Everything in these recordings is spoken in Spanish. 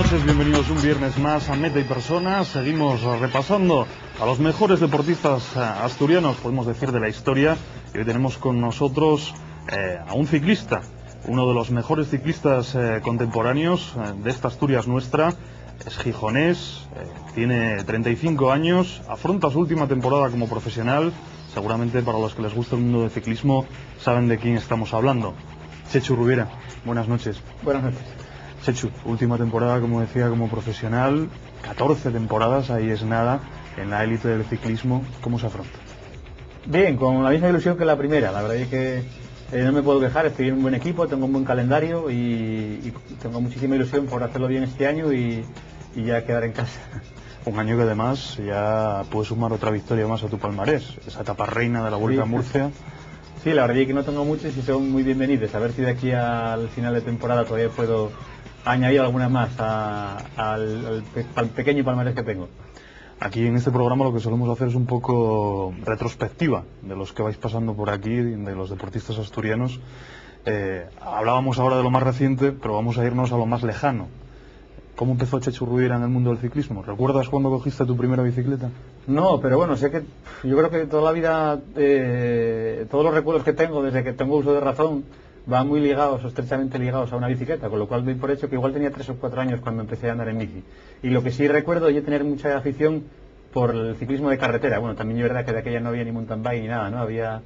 noches, bienvenidos un viernes más a Meta y Personas. Seguimos repasando a los mejores deportistas asturianos, podemos decir, de la historia. Y hoy tenemos con nosotros a un ciclista, uno de los mejores ciclistas contemporáneos de esta Asturias nuestra. Es gijonés, tiene 35 años, afronta su última temporada como profesional. Seguramente para los que les gusta el mundo del ciclismo saben de quién estamos hablando. Chechu Rubiera, buenas noches. Buenas noches. Chechu, última temporada, como decía, como profesional, 14 temporadas, ahí es nada, en la élite del ciclismo. ¿Cómo se afronta? Bien, con la misma ilusión que la primera. La verdad es que no me puedo quejar, estoy en un buen equipo, tengo un buen calendario y tengo muchísima ilusión por hacerlo bien este año y ya quedar en casa. Un año que además ya puedes sumar otra victoria más a tu palmarés, esa etapa reina de la Vuelta a Murcia. Sí, la verdad es que no tengo muchos y son muy bienvenidos. A ver si de aquí al final de temporada todavía puedo añadir alguna más al pequeño palmarés que tengo. Aquí en este programa lo que solemos hacer es un poco retrospectiva de los que vais pasando por aquí, de los deportistas asturianos. Hablábamos ahora de lo más reciente, pero vamos a irnos a lo más lejano. ¿Cómo empezó Chechu Rubiera en el mundo del ciclismo? ¿Recuerdas cuándo cogiste tu primera bicicleta? No, pero bueno, sé que yo creo que toda la vida, todos los recuerdos que tengo desde que tengo uso de razón van muy ligados, o estrechamente ligados a una bicicleta, con lo cual doy por hecho que igual tenía 3 o 4 años cuando empecé a andar en bici. Y lo que sí recuerdo es tener mucha afición por el ciclismo de carretera. Bueno, también es verdad que de aquella no había ni mountain bike ni nada, ¿no? Había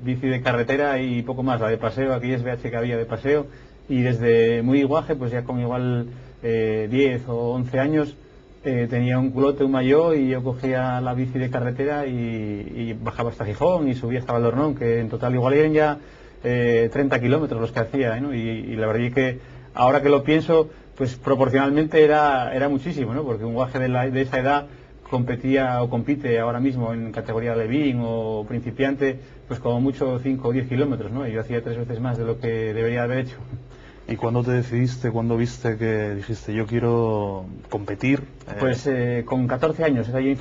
bici de carretera y poco más, la de paseo, aquella SBH que había de paseo. Y desde muy guaje, pues ya con igual 10 o 11 años, tenía un culote, un maillot, y yo cogía la bici de carretera y bajaba hasta Gijón y subía hasta Valdornón, que en total igual eran ya 30 kilómetros los que hacía, ¿no? Y la verdad es que ahora que lo pienso, pues proporcionalmente era muchísimo, ¿no? Porque un guaje de esa edad competía o compite ahora mismo en categoría Levín o principiante, pues como mucho 5 o 10 kilómetros, ¿no? Y yo hacía 3 veces más de lo que debería haber hecho. ¿Y cuándo te decidiste, cuándo viste que dijiste yo quiero competir? Pues con 14 años, era yo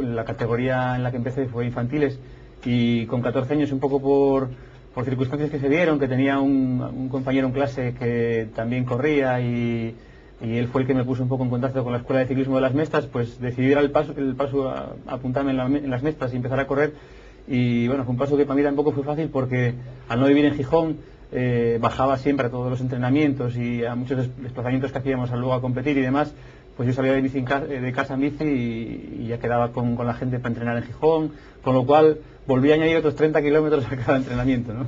la categoría en la que empecé fue infantiles, y con 14 años, un poco por circunstancias que se dieron, que tenía un compañero en clase que también corría y él fue el que me puso un poco en contacto con la Escuela de Ciclismo de las Mestas, pues decidí dar el paso a apuntarme en las Mestas y empezar a correr. Y bueno, fue un paso que para mí tampoco fue fácil porque al no vivir en Gijón, bajaba siempre a todos los entrenamientos y a muchos desplazamientos que hacíamos luego a competir y demás. Pues yo salía de casa en bici y ya quedaba con la gente para entrenar en Gijón, con lo cual volví a añadir otros 30 kilómetros a cada entrenamiento, ¿no?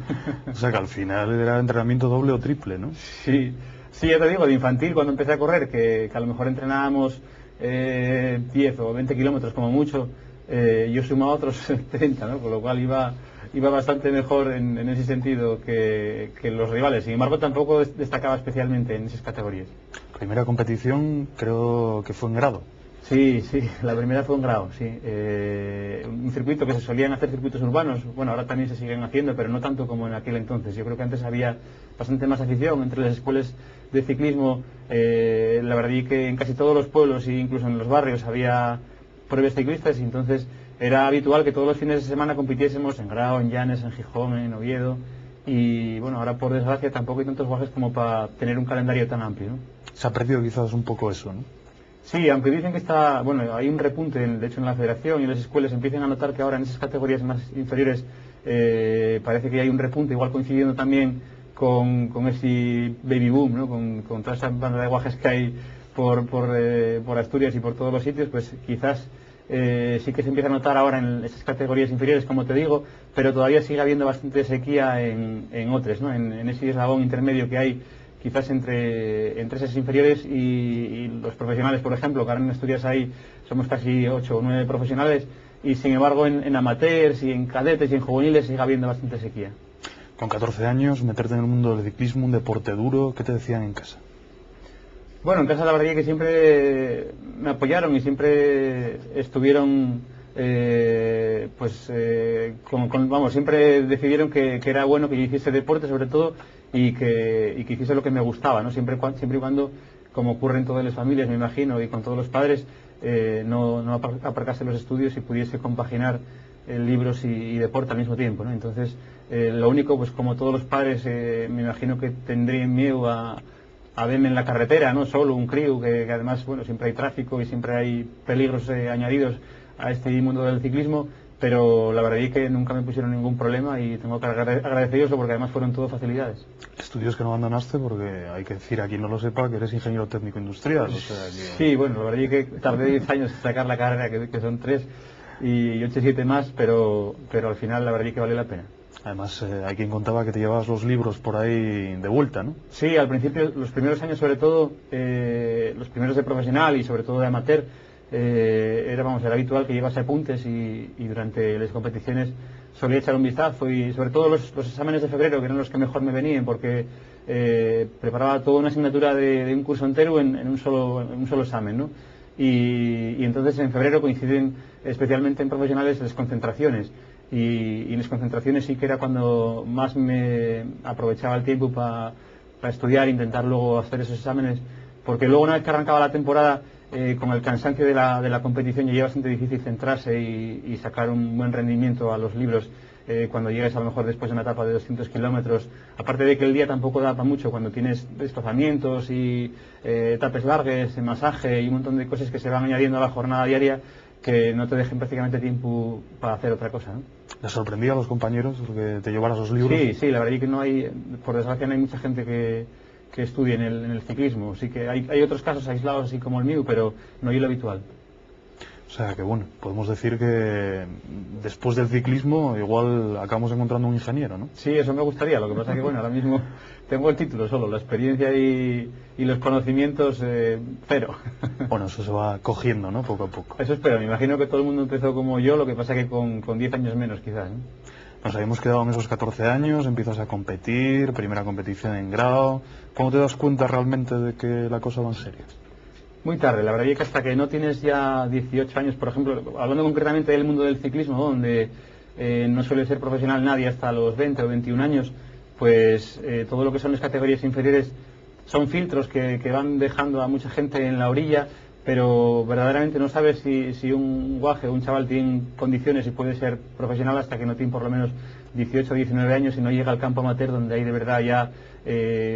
O sea que al final era entrenamiento doble o triple, ¿no? Sí, ya te digo, de infantil cuando empecé a correr, que a lo mejor entrenábamos 10 o 20 kilómetros como mucho, yo sumaba otros 30, ¿no? Con lo cual iba bastante mejor en ese sentido que los rivales. Sin embargo, tampoco destacaba especialmente en esas categorías. Primera competición creo que fue en grado. Sí, la primera fue en grado, sí. Un circuito que se solían hacer circuitos urbanos, bueno, ahora también se siguen haciendo, pero no tanto como en aquel entonces. Yo creo que antes había bastante más afición entre las escuelas de ciclismo. La verdad es que en casi todos los pueblos e incluso en los barrios había pruebas ciclistas, y entonces era habitual que todos los fines de semana compitiésemos en Grao, en Llanes, en Gijón, en Oviedo. Y bueno, ahora por desgracia tampoco hay tantos guajes como para tener un calendario tan amplio, ¿no? Se ha perdido quizás un poco eso, ¿no? Sí, aunque dicen que hay un repunte, de hecho en la federación y en las escuelas empiezan a notar que ahora en esas categorías más inferiores parece que hay un repunte, igual coincidiendo también con ese baby boom, ¿no? Con toda esa banda de guajes que hay por Asturias y por todos los sitios, pues quizás sí que se empieza a notar ahora en esas categorías inferiores, como te digo, pero todavía sigue habiendo bastante sequía en otras, ¿no? En ese eslabón intermedio que hay quizás entre esas inferiores y los profesionales, por ejemplo, que ahora en Asturias somos casi 8 o 9 profesionales, y sin embargo en amateurs y en cadetes y en juveniles sigue habiendo bastante sequía. Con 14 años, meterte en el mundo del ciclismo, un deporte duro, ¿qué te decían en casa? Bueno, en casa la verdad es que siempre me apoyaron y siempre estuvieron, siempre decidieron que era bueno que yo hiciese deporte sobre todo y que hiciese lo que me gustaba, ¿no? Siempre y cuando, como ocurre en todas las familias, me imagino, y con todos los padres, no aparcase los estudios y pudiese compaginar libros y deporte al mismo tiempo, ¿no? Entonces, lo único, pues como todos los padres, me imagino que tendrían miedo a verme en la carretera, no solo un crío, que además, bueno, siempre hay tráfico y siempre hay peligros añadidos a este mundo del ciclismo, pero la verdad es que nunca me pusieron ningún problema y tengo que agradecerlos porque además fueron todo facilidades. Estudios que no abandonaste porque hay que decir a quien no lo sepa que eres ingeniero técnico industrial. O sea que... Sí, bueno, la verdad es que tardé 10 años en sacar la carrera, que son 3 y 8 y 7 más, pero al final la verdad es que vale la pena. Además, hay quien contaba que te llevabas los libros por ahí de vuelta, ¿no? Sí, al principio, los primeros años sobre todo, los primeros de profesional y sobre todo de amateur, era habitual que llevase apuntes y durante las competiciones solía echar un vistazo y sobre todo los exámenes de febrero, que eran los que mejor me venían porque preparaba toda una asignatura de un curso entero en un solo examen, ¿no? Y entonces en febrero coinciden especialmente en profesionales las concentraciones y en las concentraciones sí que era cuando más me aprovechaba el tiempo para estudiar, intentar luego hacer esos exámenes, porque luego una vez que arrancaba la temporada con el cansancio de la competición ya es bastante difícil centrarse y sacar un buen rendimiento a los libros cuando llegues a lo mejor después de una etapa de 200 kilómetros, aparte de que el día tampoco da para mucho cuando tienes desplazamientos y etapas largas, masaje y un montón de cosas que se van añadiendo a la jornada diaria que no te dejen prácticamente tiempo para hacer otra cosa, ¿no? ¿Les sorprendía a los compañeros que te llevaras los libros? Sí, la verdad es que no hay, por desgracia no hay mucha gente que estudie en el ciclismo, sí que hay otros casos aislados así como el mío, pero no es lo habitual. O sea que bueno, podemos decir que después del ciclismo igual acabamos encontrando un ingeniero, ¿no? Sí, eso me gustaría, lo que pasa es que bueno, ahora mismo tengo el título solo, la experiencia y los conocimientos cero. Bueno, eso se va cogiendo, ¿no? Poco a poco. Eso espero, me imagino que todo el mundo empezó como yo, lo que pasa es que con 10 años menos quizás, ¿no? Nos habíamos quedado en esos 14 años, empiezas a competir, primera competición en grado. ¿Cuándo te das cuenta realmente de que la cosa va en serio? Muy tarde, la verdad es que hasta que no tienes ya 18 años, por ejemplo, hablando concretamente del mundo del ciclismo, donde no suele ser profesional nadie hasta los 20 o 21 años, pues todo lo que son las categorías inferiores son filtros que van dejando a mucha gente en la orilla, pero verdaderamente no sabes si un guaje o un chaval tiene condiciones y puede ser profesional hasta que no tiene por lo menos 18 o 19 años y no llega al campo amateur donde hay de verdad ya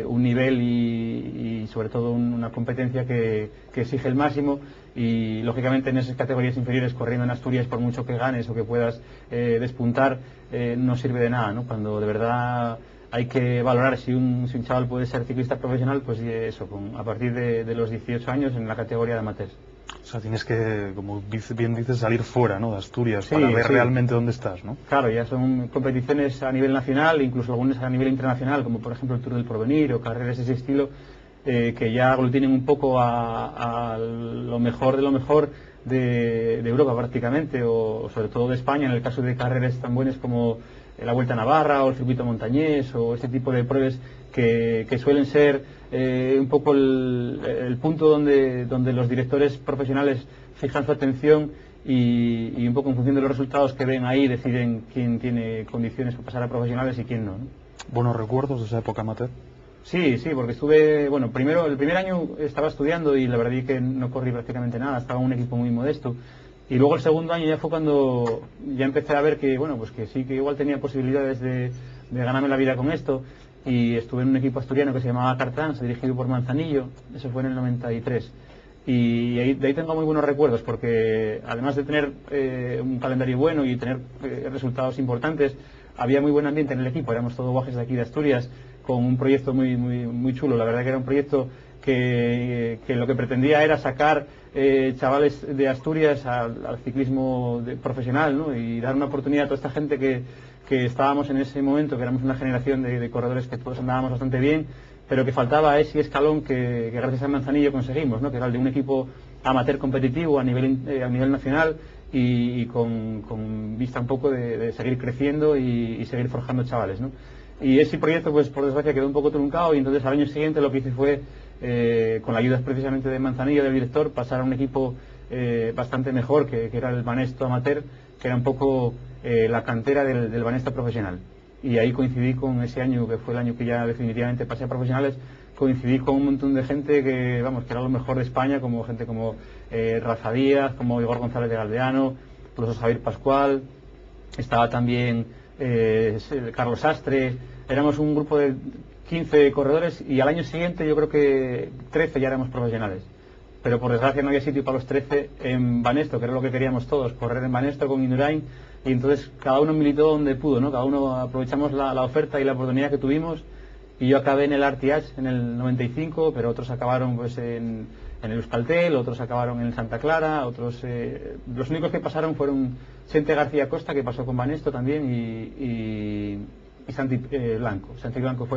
un nivel y sobre todo una competencia que exige el máximo y lógicamente en esas categorías inferiores corriendo en Asturias por mucho que ganes o que puedas despuntar no sirve de nada, ¿no? Cuando de verdad hay que valorar si un chaval puede ser ciclista profesional, pues eso, a partir de los 18 años en la categoría de amateurs. O sea, tienes que, como bien dices, salir fuera, ¿no?, de Asturias, para ver realmente dónde estás, ¿no? Claro, ya son competiciones a nivel nacional, incluso algunas a nivel internacional, como por ejemplo el Tour del Porvenir o carreras de ese estilo, que ya aglutinen un poco a lo mejor de lo mejor de Europa prácticamente, o sobre todo de España, en el caso de carreras tan buenas como la Vuelta a Navarra o el circuito montañés o este tipo de pruebas que suelen ser un poco el punto donde los directores profesionales fijan su atención y un poco en función de los resultados que ven ahí deciden quién tiene condiciones para pasar a profesionales y quién no, ¿no? ¿Buenos recuerdos de esa época amateur? Sí, porque estuve, bueno, el primer año estaba estudiando y la verdad es que no corrí prácticamente nada, estaba en un equipo muy modesto. Y luego el segundo año ya fue cuando ya empecé a ver que, bueno, pues que sí, que igual tenía posibilidades de ganarme la vida con esto. Y estuve en un equipo asturiano que se llamaba Cartans, dirigido por Manzanillo, eso fue en el 93. Y de ahí tengo muy buenos recuerdos, porque además de tener un calendario bueno y tener resultados importantes, había muy buen ambiente en el equipo, éramos todos guajes de aquí de Asturias, con un proyecto muy chulo. La verdad que era un proyecto que lo que pretendía era sacar chavales de Asturias al ciclismo profesional, ¿no? Y dar una oportunidad a toda esta gente que estábamos en ese momento, que éramos una generación de corredores que todos andábamos bastante bien, pero que faltaba ese escalón que gracias a Manzanillo conseguimos, ¿no? Que era el de un equipo amateur competitivo a nivel nacional y con vista un poco de seguir creciendo y seguir forjando chavales, ¿no? Y ese proyecto, pues por desgracia, quedó un poco truncado y entonces al año siguiente lo que hice fue, con la ayuda precisamente de Manzanillo, del director, pasar a un equipo bastante mejor, que era el Banesto Amateur, que era un poco la cantera del Banesto profesional. Y ahí coincidí con ese año, que fue el año que ya definitivamente pasé a profesionales, coincidí con un montón de gente que era lo mejor de España, como gente como Rafa Díaz, como Igor González de Galdeano, incluso Javier Pascual, estaba también Carlos Astre. Éramos un grupo de 15 corredores y al año siguiente yo creo que 13 ya éramos profesionales. Pero por desgracia no había sitio para los 13 en Banesto, que era lo que queríamos todos, correr en Banesto con Indurain, y entonces cada uno militó donde pudo, ¿no? Cada uno aprovechamos la oferta y la oportunidad que tuvimos, y yo acabé en el RTH en el 95, pero otros acabaron pues en el Euskaltel, otros acabaron en el Santa Clara, otros los únicos que pasaron fueron Chente García Costa, que pasó con Banesto también, y Santi Blanco. Santi Blanco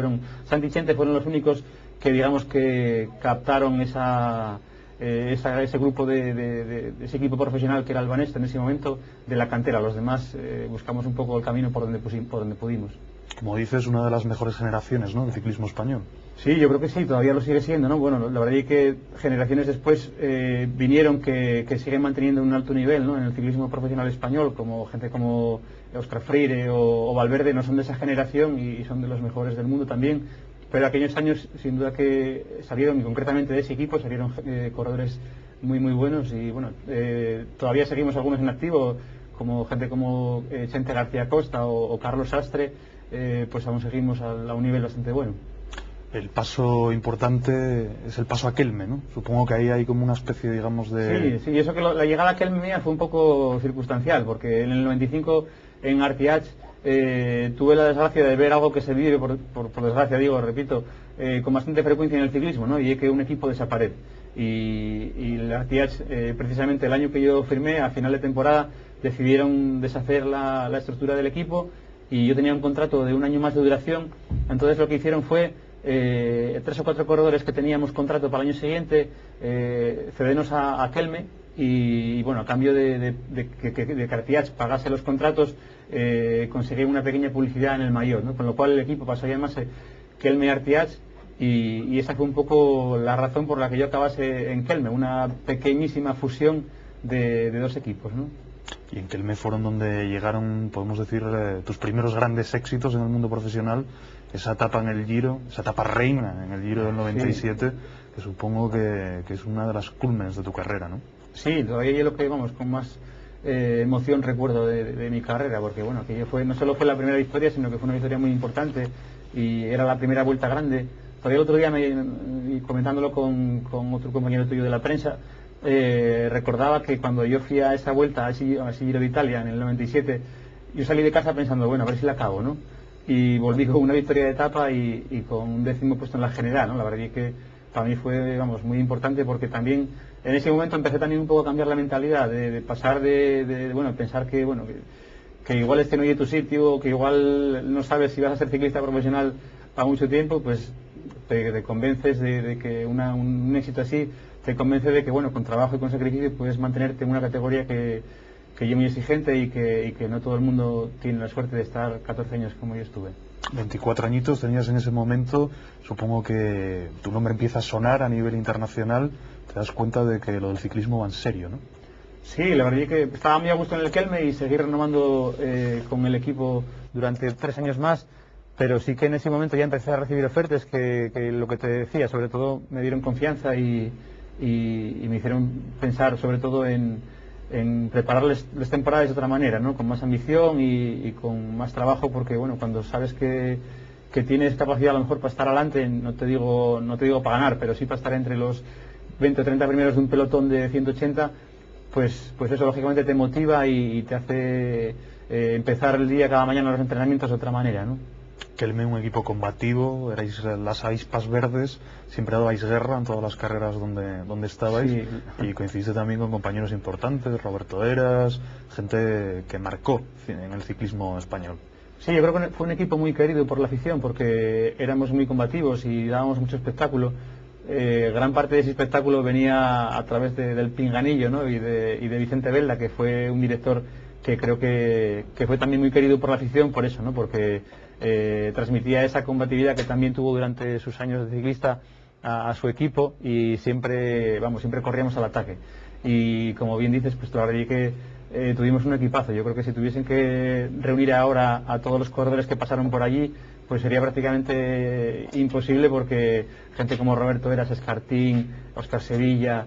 Santi y Chente fueron los únicos que digamos que captaron ese grupo de ese equipo profesional que era el Banesto en ese momento de la cantera. Los demás buscamos un poco el camino por donde pudimos. Como dices, una de las mejores generaciones, ¿no?, del ciclismo español. Sí, yo creo que sí, todavía lo sigue siendo, ¿no? Bueno, la verdad es que generaciones después vinieron que siguen manteniendo un alto nivel, ¿no?, en el ciclismo profesional español, como gente como Óscar Freire o Valverde, no son de esa generación y son de los mejores del mundo también. Pero aquellos años, sin duda que salieron, y concretamente de ese equipo, salieron corredores muy muy buenos, y bueno, todavía seguimos algunos en activo, como gente como Chente García Costa o Carlos Sastre, pues aún seguimos a un nivel bastante bueno. El paso importante es el paso a Kelme, ¿no? Supongo que ahí hay como una especie, digamos, de... Sí, eso que la llegada a Kelme mía fue un poco circunstancial, porque en el 95 en RTH tuve la desgracia de ver algo que se vive, por desgracia, repito, con bastante frecuencia en el ciclismo, ¿no? Y es que un equipo desaparece. Y el RTH, precisamente el año que yo firmé, a final de temporada, decidieron deshacer la estructura del equipo, y yo tenía un contrato de un año más de duración. Entonces lo que hicieron fue 3 o 4 corredores que teníamos contrato para el año siguiente, cedernos a Kelme, y bueno, a cambio de que RTH pagase los contratos, conseguí una pequeña publicidad en el maillot, ¿no? Con lo cual el equipo pasó a llamarse Kelme RTH, y esa fue un poco la razón por la que yo acabase en Kelme, una pequeñísima fusión de 2 equipos, ¿no? Y en Kelme fueron donde llegaron, podemos decir, tus primeros grandes éxitos en el mundo profesional, esa etapa en el Giro, esa etapa reina en el Giro del 97, sí, que supongo que es una de las cúlmenes de tu carrera, ¿no? Sí, todavía yo lo que, con más emoción recuerdo de mi carrera, porque bueno, aquello no solo fue la primera victoria, sino que fue una victoria muy importante, y era la primera vuelta grande. Todavía el otro día, comentándolo con otro compañero tuyo de la prensa, recordaba que cuando yo fui a esa vuelta, a ese Giro de Italia en el 97, yo salí de casa pensando, bueno, a ver si la acabo, ¿no? Y volví con una victoria de etapa y con un 10º puesto en la general, ¿no? La verdad es que para mí fue, muy importante, porque también en ese momento empecé también un poco a cambiar la mentalidad, de pasar de pensar que igual no es tu sitio, que igual no sabes si vas a ser ciclista profesional para mucho tiempo, pues te convences de que un éxito así te convence de que, con trabajo y con sacrificio puedes mantenerte en una categoría que es muy exigente, y que no todo el mundo tiene la suerte de estar 14 años como yo estuve. 24 añitos tenías en ese momento, supongo que tu nombre empieza a sonar a nivel internacional, te das cuenta de que lo del ciclismo va en serio, ¿no? Sí, la verdad es que estaba muy a gusto en el Kelme y seguí renovando con el equipo durante 3 años más, pero sí que en ese momento ya empecé a recibir ofertas que lo que te decía, sobre todo me dieron confianza y me hicieron pensar sobre todo en preparar las temporadas de otra manera, ¿no? Con más ambición y con más trabajo, porque cuando sabes que tienes capacidad a lo mejor para estar adelante, no te digo para ganar, pero sí para estar entre los 20 o 30 primeros de un pelotón de 180, pues eso lógicamente te motiva y te hace empezar el día cada mañana los entrenamientos de otra manera, ¿no? Kelme, un equipo combativo, erais las avispas verdes, siempre dabais guerra en todas las carreras donde estabais, sí. Y coincidiste también con compañeros importantes, Roberto Heras, gente que marcó en el ciclismo español. Sí, yo creo que fue un equipo muy querido por la afición, porque éramos muy combativos y dábamos mucho espectáculo. Gran parte de ese espectáculo venía a través del Pinganillo, ¿no? y de Vicente Velda, que fue un director que creo que fue también muy querido por la afición por eso, ¿no? Porque transmitía esa combatividad que también tuvo durante sus años de ciclista a su equipo, y siempre corríamos al ataque. Y como bien dices, pues la verdad es que tuvimos un equipazo. Yo creo que si tuviesen que reunir ahora a todos los corredores que pasaron por allí, pues sería prácticamente imposible, porque gente como Roberto Heras, Escartín, Óscar Sevilla,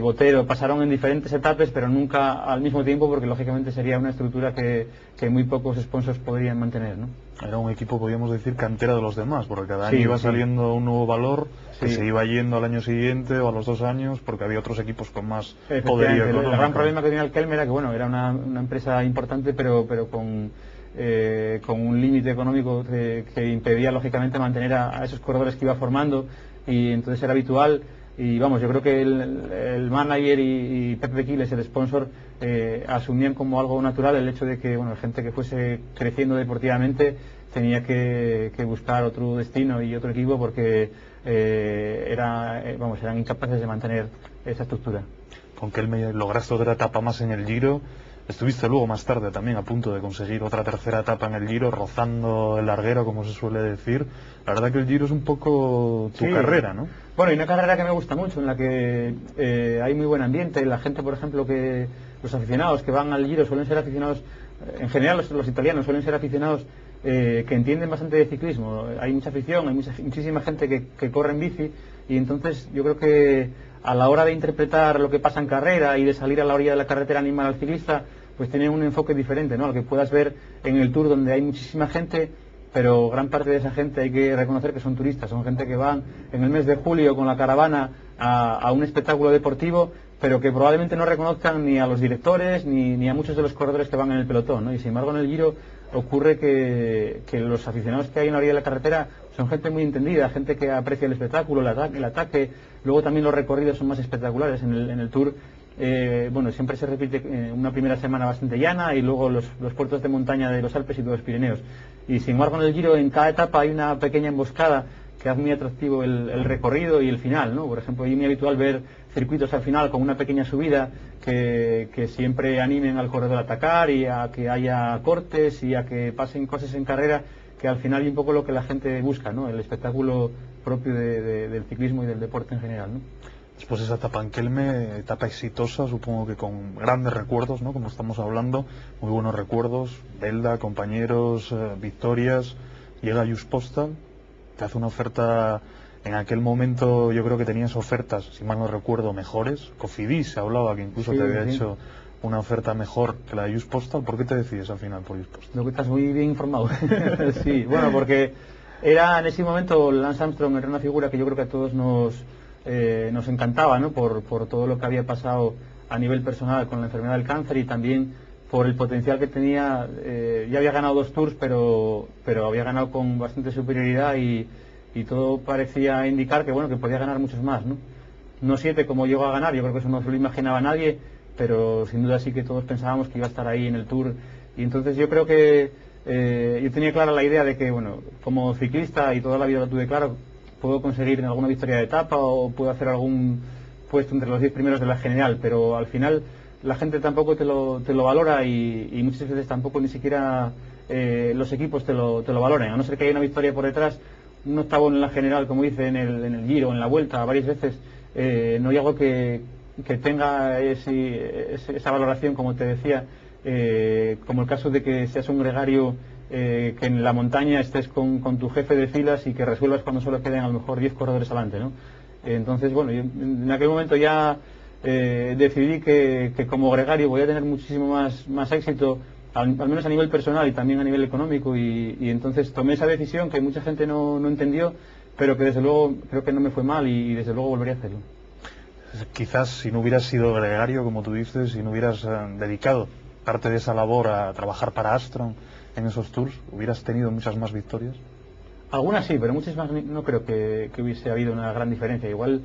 Botero, pasaron en diferentes etapas, pero nunca al mismo tiempo, porque lógicamente sería una estructura que muy pocos sponsors podrían mantener, ¿no? Era un equipo, podríamos decir, cantera de los demás, porque cada año Sí, iba sí. saliendo un nuevo valor que Sí. se iba yendo al año siguiente o a los 2 años, porque había otros equipos con más poderío Efectivamente, económico. el gran problema que tenía el Kelme era que, bueno, era una empresa importante, pero con un límite económico que impedía, lógicamente, mantener a esos corredores que iba formando, y entonces era habitual. Y vamos, yo creo que el manager y Pepe Quiles, el sponsor, asumían como algo natural el hecho de que, bueno, gente que fuese creciendo deportivamente tenía que buscar otro destino y otro equipo, porque eran incapaces de mantener esa estructura. Con Kelme lograste otra etapa más en el Giro. Estuviste luego más tarde también a punto de conseguir otra tercera etapa en el Giro, rozando el larguero, como se suele decir. La verdad que el Giro es un poco tu Sí. carrera, ¿no? Bueno, y una carrera que me gusta mucho, en la que hay muy buen ambiente. La gente, por ejemplo, que los aficionados que van al Giro suelen ser aficionados, en general los italianos suelen ser aficionados que entienden bastante de ciclismo. Hay mucha afición, hay muchísima gente que corre en bici, y entonces yo creo que a la hora de interpretar lo que pasa en carrera y de salir a la orilla de la carretera a animar al ciclista, pues tienen un enfoque diferente, ¿no? Al que puedas ver en el Tour, donde hay muchísima gente, pero gran parte de esa gente hay que reconocer que son turistas, son gente que van en el mes de julio con la caravana a un espectáculo deportivo, pero que probablemente no reconozcan ni a los directores ni a muchos de los corredores que van en el pelotón, ¿no? Y sin embargo en el Giro ocurre que los aficionados que hay en la orilla de la carretera son gente muy entendida, gente que aprecia el espectáculo, el ataque. Luego también los recorridos son más espectaculares. En el Tour, bueno, siempre se repite una primera semana bastante llana, y luego los puertos de montaña de los Alpes y de los Pirineos. Y sin embargo en el Giro, en cada etapa hay una pequeña emboscada que hace muy atractivo el recorrido y el final, ¿no? Por ejemplo, es muy habitual ver circuitos al final con una pequeña subida que siempre animen al corredor a atacar, y a que haya cortes y a que pasen cosas en carrera, que al final es un poco lo que la gente busca, ¿no? El espectáculo propio del ciclismo y del deporte en general, ¿no? Después de esa etapa en Kelme, etapa exitosa, supongo que con grandes recuerdos, ¿no? Como estamos hablando, muy buenos recuerdos, Belda, compañeros, victorias. Llega Just Postal, te hace una oferta. En aquel momento yo creo que tenías ofertas, si mal no recuerdo, mejores. Cofidis se hablaba que incluso Sí, te había sí. hecho una oferta mejor que la de Just Postal. ¿Por qué te decides al final por Just Postal? Lo que estás muy bien informado. Sí, bueno, porque era en ese momento Lance Armstrong era una figura que yo creo que a todos nos encantaba, ¿no? Por todo lo que había pasado a nivel personal con la enfermedad del cáncer, y también por el potencial que tenía. Ya había ganado 2 Tours, pero había ganado con bastante superioridad, y todo parecía indicar que, bueno, que podía ganar muchos más, ¿no? No 7 como llegó a ganar, yo creo que eso no se lo imaginaba nadie, pero sin duda sí que todos pensábamos que iba a estar ahí en el Tour. Y entonces yo creo que yo tenía clara la idea de que, bueno, como ciclista, y toda la vida lo tuve claro, puedo conseguir en alguna victoria de etapa o puedo hacer algún puesto entre los 10 primeros de la general, pero al final la gente tampoco te lo valora, y muchas veces tampoco ni siquiera los equipos te lo valoran, a no ser que haya una victoria por detrás. Un octavo en la general, como dice en el Giro, en la Vuelta, varias veces, no hay algo que tenga esa valoración, como te decía, como el caso de que seas un gregario, que en la montaña estés con tu jefe de filas y que resuelvas cuando solo queden a lo mejor 10 corredores adelante, ¿no? Entonces, bueno, yo en aquel momento ya decidí que como gregario voy a tener muchísimo más éxito, al menos a nivel personal y también a nivel económico, y entonces tomé esa decisión que mucha gente no entendió, pero que desde luego creo que no me fue mal, y desde luego volvería a hacerlo. Quizás si no hubieras sido gregario, como tú dices, si no hubieras dedicado parte de esa labor a trabajar para Armstrong en esos tours, hubieras tenido muchas más victorias. Algunas sí, pero muchas más no creo que hubiese habido una gran diferencia. Igual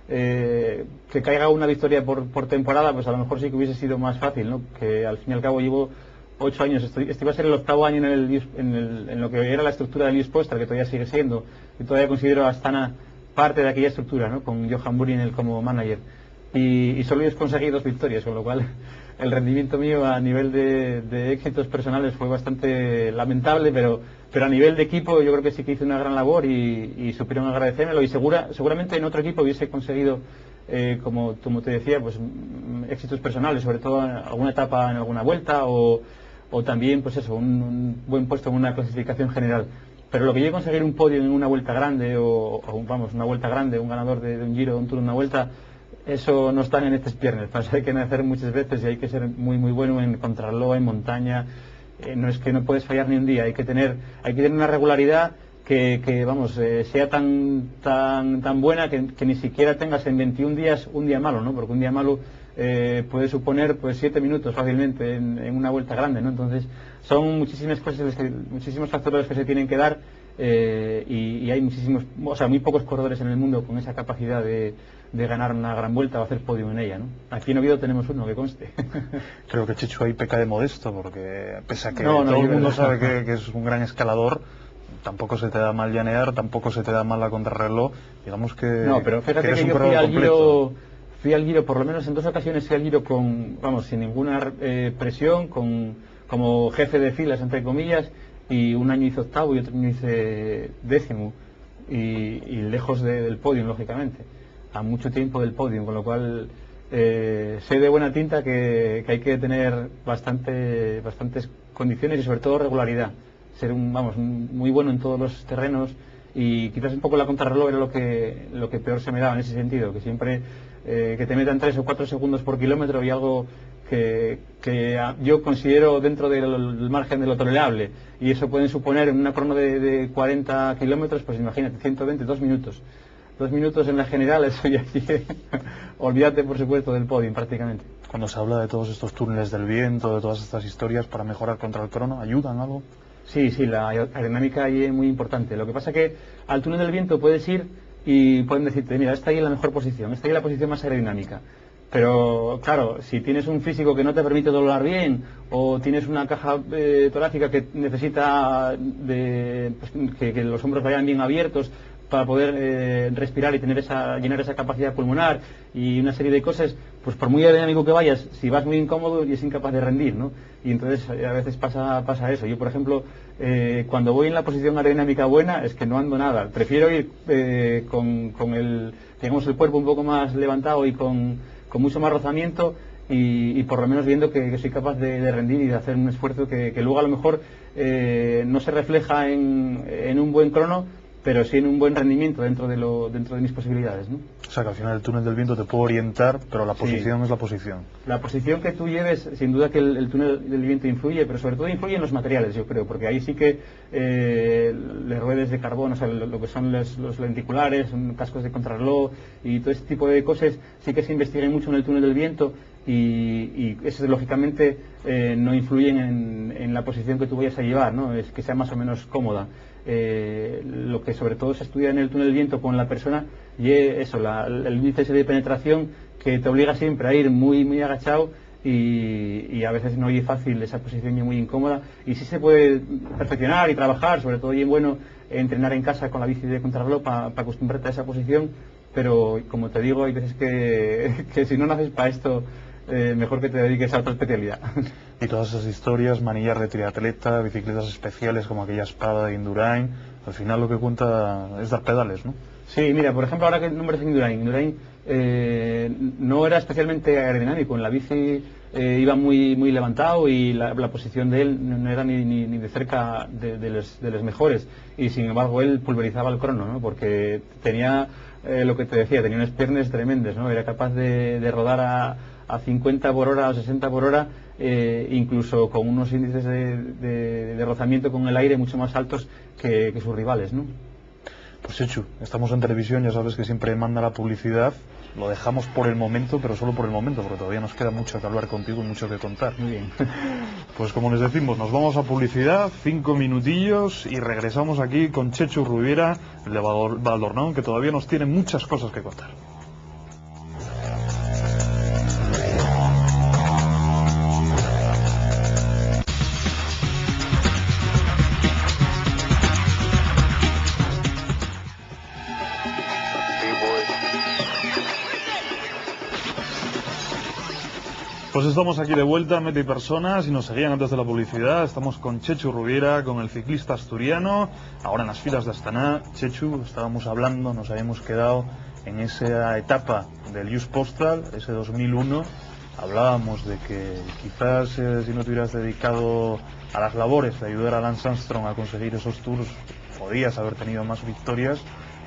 que caiga una victoria por temporada, pues a lo mejor sí que hubiese sido más fácil, ¿no? Que al fin y al cabo llevo 8 años, este iba a ser el 8º año en lo que era la estructura del Just Postal, que todavía sigue siendo, y todavía considero a Astana parte de aquella estructura, ¿no? Con Johan Burin como manager, y solo he conseguido 2 victorias, con lo cual el rendimiento mío a nivel de éxitos personales fue bastante lamentable, pero a nivel de equipo yo creo que sí que hice una gran labor, y supieron agradecérmelo, y seguramente en otro equipo hubiese conseguido, como te decía, pues éxitos personales, sobre todo en alguna etapa, en alguna vuelta, o también, pues eso, un buen puesto en una clasificación general. Pero lo que yo conseguir un podio en una vuelta grande, o vamos, una vuelta grande, un ganador de un Giro, de un Tour, una vuelta, eso no está en estas piernas. Para eso hay que nacer muchas veces y hay que ser muy muy bueno en contrarreloj, en montaña. No es que no puedes fallar ni un día, hay que tener una regularidad que vamos, sea tan buena que ni siquiera tengas en 21 días un día malo, ¿no? Porque un día malo puede suponer pues 7 minutos fácilmente en una vuelta grande, ¿no? Entonces son muchísimas cosas, muchísimos factores que se tienen que dar, y hay muchísimos, o sea, muy pocos corredores en el mundo con esa capacidad de ganar una gran vuelta o hacer podio en ella, ¿no? Aquí en Oviedo tenemos uno, que conste. Creo que Chechu ahí peca de modesto, porque pese a que No, todo el mundo verdad. sabe que es un gran escalador, tampoco se te da mal llanear, tampoco se te da mal la contrarreloj, digamos que no, pero fíjate eres que un yo corredor completo. fui al Giro, por lo menos en 2 ocasiones fui al Giro con, vamos, sin ninguna presión, como jefe de filas, entre comillas, y un año hice octavo y otro año hice 10º, y lejos del podio, lógicamente, a mucho tiempo del podio, con lo cual sé de buena tinta que hay que tener bastantes condiciones y sobre todo regularidad, ser muy bueno en todos los terrenos, y quizás un poco la contrarreloj era lo que peor se me daba en ese sentido, que siempre que te metan 3 o 4 segundos por kilómetro y algo que yo considero dentro del margen de lo tolerable, y eso puede suponer en una crono de 40 kilómetros, pues imagínate, 120, 2 minutos. 2 minutos en la general, eso ya olvídate por supuesto del podio prácticamente. Cuando se habla de todos estos túneles del viento, de todas estas historias para mejorar contra el crono, ¿ayudan algo? Sí, la aerodinámica ahí es muy importante. Lo que pasa que al túnel del viento puedes ir y pueden decirte, mira, está ahí en la mejor posición, está ahí en la posición más aerodinámica. Pero claro, si tienes un físico que no te permite doblar bien, o tienes una caja torácica que necesita pues, que los hombros vayan bien abiertos para poder respirar y llenar esa capacidad pulmonar y una serie de cosas, pues por muy aerodinámico que vayas, si vas muy incómodo y es incapaz de rendir, ¿no? Y entonces a veces pasa eso. Yo, por ejemplo, cuando voy en la posición aerodinámica buena, es que no ando nada. Prefiero ir con el cuerpo un poco más levantado y con mucho más rozamiento, y por lo menos viendo que soy capaz de rendir y de hacer un esfuerzo que luego a lo mejor no se refleja en un buen crono, pero sí en un buen rendimiento dentro de mis posibilidades, ¿no? O sea, que al final el túnel del viento te puede orientar, pero la posición Sí. es la posición. La posición que tú lleves, sin duda que el túnel del viento influye, pero sobre todo influye en los materiales, yo creo, porque ahí sí que las ruedas de carbón, o sea, lo que son los lenticulares, cascos de contrarreloj y todo este tipo de cosas, sí que se investigan mucho en el túnel del viento, y eso lógicamente no influyen en la posición que tú vayas a llevar, ¿no? Es que sea más o menos cómoda. Lo que sobre todo se estudia en el túnel del viento con la persona y eso, el índice de penetración, que te obliga siempre a ir muy muy agachado, y a veces no es fácil esa posición, es muy incómoda, y sí se puede perfeccionar y trabajar, sobre todo y es bueno entrenar en casa con la bici de contrarreloj para acostumbrarte a esa posición, pero como te digo, hay veces que si no naces para esto, mejor que te dediques a otra especialidad. Y todas esas historias, manillas de triatleta, bicicletas especiales como aquella espada de Indurain, al final lo que cuenta es dar pedales, ¿no? Sí, mira, por ejemplo, ahora que nombres Indurain no era especialmente aerodinámico, en la bici iba muy muy levantado, y la posición de él no era ni de cerca de los mejores, y sin embargo él pulverizaba el crono, ¿no? Porque tenía lo que te decía, tenía unas piernas tremendas, ¿no? Era capaz de rodar a 50 por hora o 60 por hora, incluso con unos índices de rozamiento con el aire mucho más altos que sus rivales, ¿no? Pues Chechu, estamos en televisión, ya sabes que siempre manda la publicidad, lo dejamos por el momento, pero solo por el momento, porque todavía nos queda mucho que hablar contigo y mucho que contar. Muy bien. Pues como les decimos, nos vamos a publicidad, 5 minutillos, y regresamos aquí con Chechu Rubiera, el de Valdornón, que todavía nos tiene muchas cosas que contar. Pues estamos aquí de vuelta, Meta y Personas, y nos seguían antes de la publicidad. Estamos con Chechu Rubiera, con el ciclista asturiano, ahora en las filas de Astana. Chechu, estábamos hablando, nos habíamos quedado en esa etapa del Just Postal, ese 2001. Hablábamos de que quizás si no te hubieras dedicado a las labores de ayudar a Lance Armstrong a conseguir esos tours, podías haber tenido más victorias.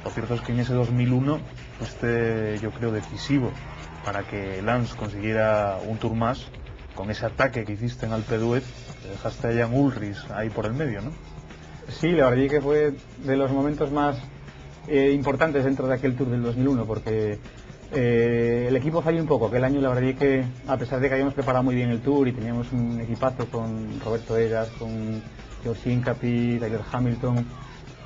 Lo cierto es que en ese 2001 fuiste, yo creo, decisivo para que Lance consiguiera un Tour más, con ese ataque que hiciste en Alpe d'Huez, te dejaste a Jan Ullrich ahí por el medio, ¿no? Sí, la verdad que fue de los momentos más importantes dentro de aquel Tour del 2001, porque el equipo falló un poco. Aquel año la verdad que, a pesar de que habíamos preparado muy bien el Tour y teníamos un equipazo con Roberto Eras, con George Hincapie, Tyler Hamilton,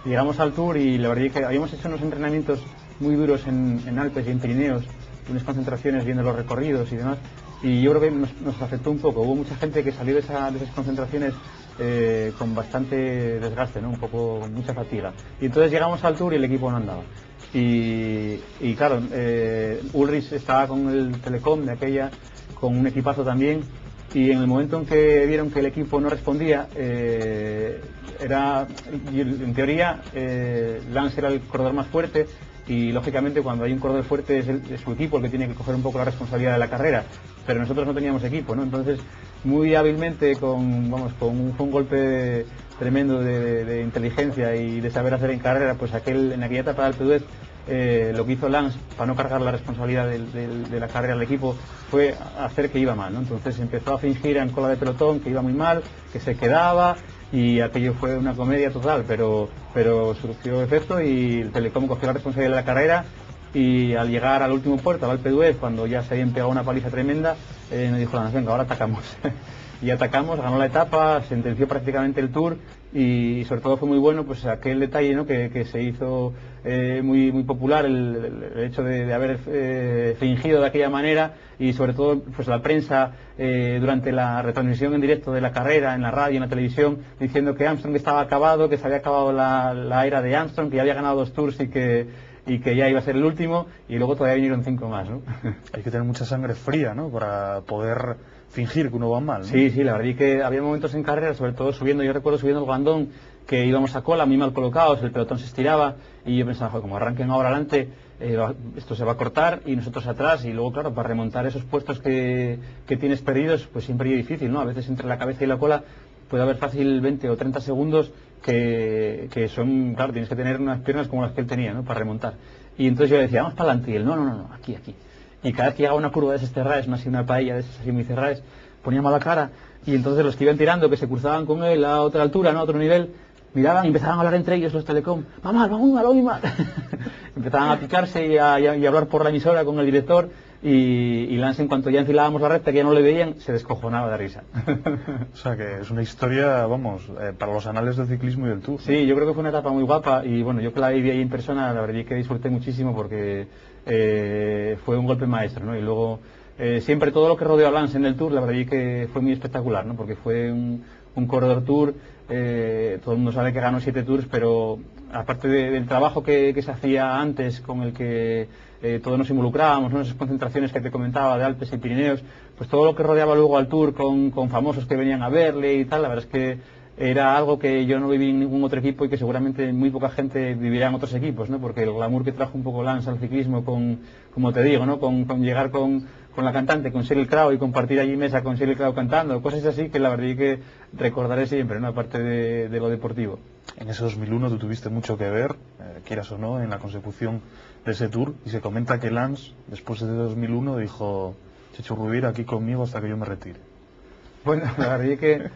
llegamos al Tour y la verdad que habíamos hecho unos entrenamientos muy duros en Alpes y en Pirineos, unas concentraciones viendo los recorridos y demás, y yo creo que nos afectó un poco. Hubo mucha gente que salió de esas concentraciones con bastante desgaste, ¿no? Un poco, mucha fatiga. Y entonces llegamos al Tour y el equipo no andaba. Y claro, Ullrich estaba con el Telecom de aquella, con un equipazo también, y en el momento en que vieron que el equipo no respondía, en teoría, Lance era el corredor más fuerte, y lógicamente cuando hay un corredor fuerte es su equipo el que tiene que coger un poco la responsabilidad de la carrera, pero nosotros no teníamos equipo, ¿no? Entonces, muy hábilmente, fue un golpe tremendo de inteligencia y de saber hacer en carrera, pues en aquella etapa de Alpe d'Huez, lo que hizo Lance para no cargar la responsabilidad de la carrera al equipo fue hacer que iba mal, ¿no? Entonces empezó a fingir en cola de pelotón que iba muy mal, que se quedaba, y aquello fue una comedia total, pero surgió efecto y el Telecom cogió la responsabilidad de la carrera, y al llegar al último puerto, al Alpe d'Huez, cuando ya se habían pegado una paliza tremenda, me dijo Lance, venga, ahora atacamos. Y atacamos, ganó la etapa, sentenció prácticamente el Tour, y sobre todo fue muy bueno pues aquel detalle, ¿no? que se hizo muy popular, el hecho de haber fingido de aquella manera, y sobre todo pues la prensa durante la retransmisión en directo de la carrera, en la radio, en la televisión, diciendo que Armstrong estaba acabado, que se había acabado la era de Armstrong, que ya había ganado 2 Tours y que ya iba a ser el último, y luego todavía vinieron 5 más, ¿no? Hay que tener mucha sangre fría, ¿no? Para poder fingir que uno va mal, ¿no? Sí, la verdad es que había momentos en carrera, sobre todo subiendo, yo recuerdo subiendo el Guandón, que íbamos a cola, muy mal colocados, el pelotón se estiraba, y yo pensaba, joder, como arranquen ahora adelante, esto se va a cortar, y nosotros atrás, y luego, claro, para remontar esos puestos que tienes perdidos, pues siempre es difícil, ¿no? A veces entre la cabeza y la cola puede haber fácil 20 o 30 segundos que son, claro, tienes que tener unas piernas como las que él tenía, ¿no? Para remontar. Y entonces yo le decía, vamos para adelante, y él, no, aquí. Y cada vez que llegaba una curva de esas cerradas, una paella de esas así muy cerradas, ponía mala cara, y entonces los que iban tirando, que se cruzaban con él a otra altura, ¿no? A otro nivel, miraban y empezaban a hablar entre ellos los Telecom, va muy mal. Empezaban a picarse y a hablar por la emisora con el director, y Lance, en cuanto ya enfilábamos la recta, que ya no le veían, se descojonaba de risa. O sea que es una historia, para los anales del ciclismo y del Tour. Sí, yo creo que fue una etapa muy guapa, y bueno, yo que la viví ahí en persona, la verdad que disfruté muchísimo, porque fue un golpe maestro, ¿no? Y luego siempre todo lo que rodeó a Lance en el Tour, la verdad que fue muy espectacular, ¿no? Porque fue un corredor Tour, todo el mundo sabe que ganó 7 Tours, pero aparte del trabajo que se hacía antes, con el que todos nos involucrábamos, ¿no? Esas concentraciones que te comentaba de Alpes y Pirineos, pues todo lo que rodeaba luego al Tour con famosos que venían a verle y tal, la verdad es que era algo que yo no viví en ningún otro equipo, y que seguramente muy poca gente vivirá en otros equipos, ¿no? Porque el glamour que trajo un poco Lance al ciclismo, como te digo, ¿no? Con llegar con la cantante, con Sheryl Crow, y compartir allí mesa con Sheryl Crow cantando, cosas así que la verdad que recordaré siempre, ¿no? Aparte de lo deportivo. En ese 2001 tú tuviste mucho que ver, quieras o no, en la consecución de ese Tour, y se comenta que Lance, después de 2001, dijo, Chechu Rubira aquí conmigo hasta que yo me retire. Bueno, la verdad es que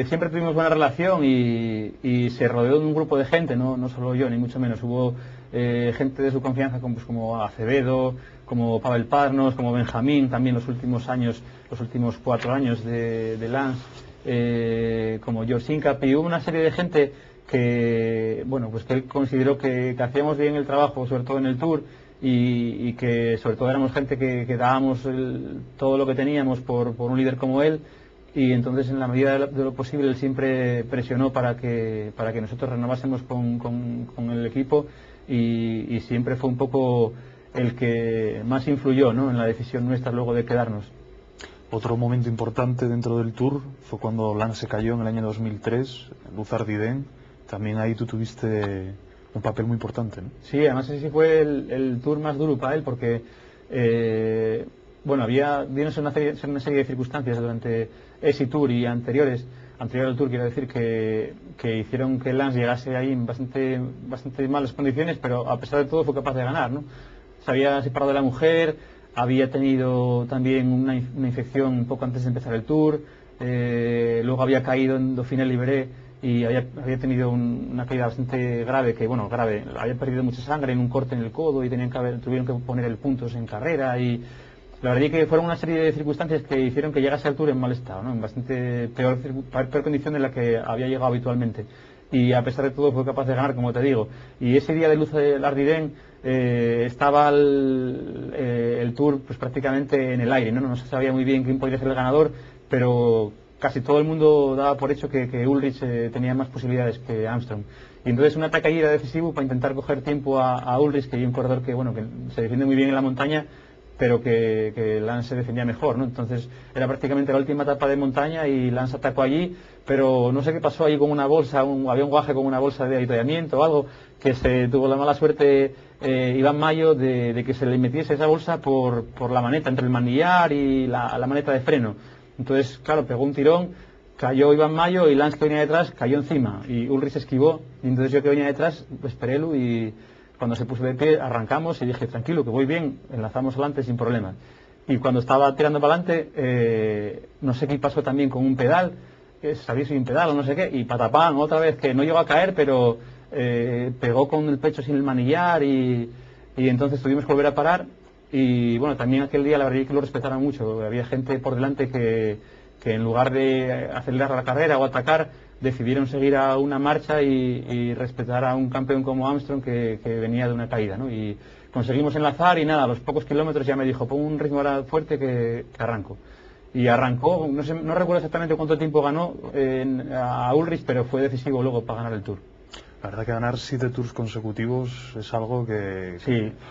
siempre tuvimos buena relación, y se rodeó de un grupo de gente, no solo yo, ni mucho menos. Hubo gente de su confianza como Acevedo, como Pavel Parnos, como Benjamín, también los últimos 4 años de Lance, como George Hincapie. Hubo una serie de gente que él consideró que hacíamos bien el trabajo, sobre todo en el Tour, y que sobre todo éramos gente que dábamos todo lo que teníamos por un líder como él. Y entonces, en la medida de lo posible, él siempre presionó para que nosotros renovásemos con el equipo, y siempre fue un poco el que más influyó, ¿no? En la decisión nuestra luego de quedarnos. Otro momento importante dentro del Tour fue cuando Lance se cayó en el año 2003, en Luzardiden. También ahí tú tuviste un papel muy importante, ¿no? Sí, además ese fue el Tour más duro para él, porque había una serie de circunstancias durante ese Tour y anterior al Tour, quiero decir, que hicieron que Lance llegase ahí en bastante malas condiciones, pero a pesar de todo fue capaz de ganar, ¿no? Se había separado de la mujer, había tenido también una infección un poco antes de empezar el Tour, luego había caído en Dauphiné Libéré y había tenido una caída bastante grave, grave, había perdido mucha sangre en un corte en el codo y tuvieron que poner el puntos en carrera, y la verdad es que fueron una serie de circunstancias que hicieron que llegase al Tour en mal estado, ¿no? En bastante peor condición de la que había llegado habitualmente. Y a pesar de todo fue capaz de ganar, como te digo. Y ese día de Luz del Ardiden estaba el Tour pues prácticamente en el aire, ¿no? No se sabía muy bien quién podría ser el ganador, pero casi todo el mundo daba por hecho que Ullrich tenía más posibilidades que Armstrong. Y entonces un ataque allí era decisivo para intentar coger tiempo a Ullrich, que hay un corredor que se defiende muy bien en la montaña, pero que Lance se defendía mejor, ¿no? Entonces era prácticamente la última etapa de montaña y Lance atacó allí, pero no sé qué pasó ahí con una bolsa, había un guaje con una bolsa de avituallamiento o algo, que se tuvo la mala suerte Iván Mayo de que se le metiese esa bolsa por la maneta, entre el manillar y la maneta de freno. Entonces, claro, pegó un tirón, cayó Iván Mayo y Lance, que venía detrás, cayó encima y Ullrich se esquivó, y entonces yo, que venía detrás, esperélo, y cuando se puso de pie arrancamos y dije, tranquilo, que voy bien, enlazamos adelante sin problemas. Y cuando estaba tirando para adelante, no sé qué pasó también con un pedal, sabía si un pedal o no sé qué, y patapán, otra vez, que no llegó a caer, pero pegó con el pecho sin el manillar, y entonces tuvimos que volver a parar. Y bueno, también aquel día la verdad es que lo respetaron mucho, había gente por delante que en lugar de acelerar la carrera o atacar, decidieron seguir a una marcha y respetar a un campeón como Armstrong que venía de una caída, ¿no? Y conseguimos enlazar, y nada, a los pocos kilómetros ya me dijo, pon un ritmo ahora fuerte que arranco. Y arrancó, no recuerdo exactamente cuánto tiempo ganó a Ullrich, pero fue decisivo luego para ganar el Tour. La verdad que ganar 7 Tours consecutivos es algo que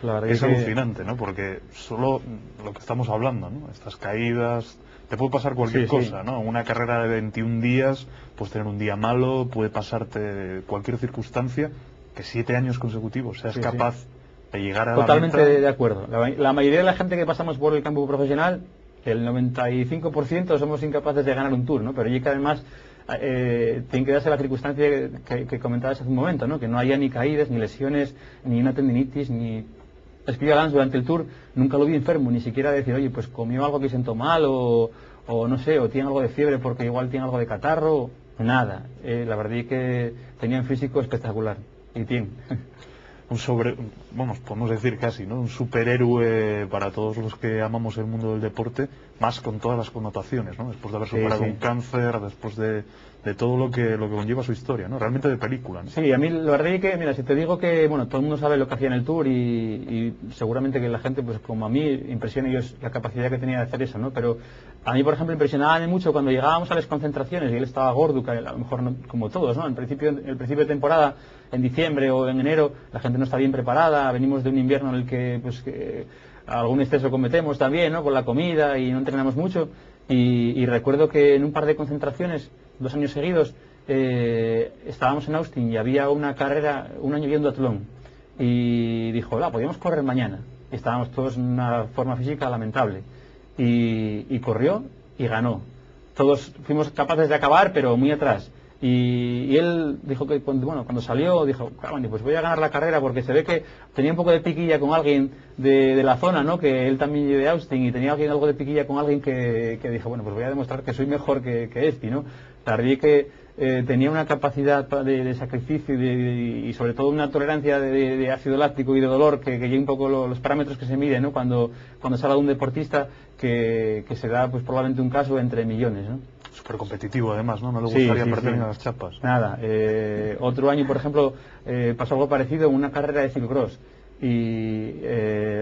la verdad es alucinante, ¿no? Porque solo lo que estamos hablando, ¿no? Estas caídas, te puede pasar cualquier cosa, ¿no? Una carrera de 21 días, puedes tener un día malo, puede pasarte cualquier circunstancia, que 7 años consecutivos seas capaz de llegar a totalmente la meta. De acuerdo. La mayoría de la gente que pasamos por el campo profesional, el 95% somos incapaces de ganar un Tour, ¿no? Pero y que además tiene que darse la circunstancia que comentabas hace un momento, ¿no? Que no haya ni caídas, ni lesiones, ni una tendinitis, ni... Es que yo a Lance durante el Tour nunca lo vi enfermo, ni siquiera decir, oye, pues comió algo que sentó mal, o no sé, o tiene algo de fiebre porque igual tiene algo de catarro, nada. La verdad es que tenía un físico espectacular, y tiene. Podemos decir casi, ¿no? Un superhéroe para todos los que amamos el mundo del deporte, más con todas las connotaciones, ¿no? Después de haber superado un cáncer, después de todo lo que conlleva su historia, ¿no? Realmente de película, ¿no? Sí, a mí la verdad es que, mira, si te digo que, todo el mundo sabe lo que hacía en el Tour, y seguramente que la gente, pues como a mí, impresiona ellos la capacidad que tenía de hacer eso, ¿no? Pero a mí, por ejemplo, impresionaba mucho cuando llegábamos a las concentraciones y él estaba gordo, que a lo mejor no, como todos, ¿no? El principio de temporada, en diciembre o en enero, la gente no está bien preparada, venimos de un invierno en el que, algún exceso cometemos también, ¿no? Con la comida, y no entrenamos mucho, y recuerdo que en un par de concentraciones, 2 años seguidos, estábamos en Austin y había una carrera, un año viendo atlón, y dijo, podíamos correr mañana, y estábamos todos en una forma física lamentable, y corrió y ganó. Todos fuimos capaces de acabar, pero muy atrás. Y él dijo que cuando salió, dijo, pues voy a ganar la carrera, porque se ve que tenía un poco de piquilla con alguien de la zona, ¿no? Que él también de Austin, y tenía algo de piquilla con alguien que dijo, pues voy a demostrar que soy mejor que este, ¿no? La verdad es que tenía una capacidad de sacrificio y sobre todo una tolerancia de ácido láctico y de dolor, que hay un poco los parámetros que se miden, ¿no? Cuando se habla de un deportista, que se da pues probablemente un caso entre millones, ¿no? Súper competitivo además, ¿no? No le gustaría perder en las chapas. Nada, otro año, por ejemplo, pasó algo parecido en una carrera de ciclocross, y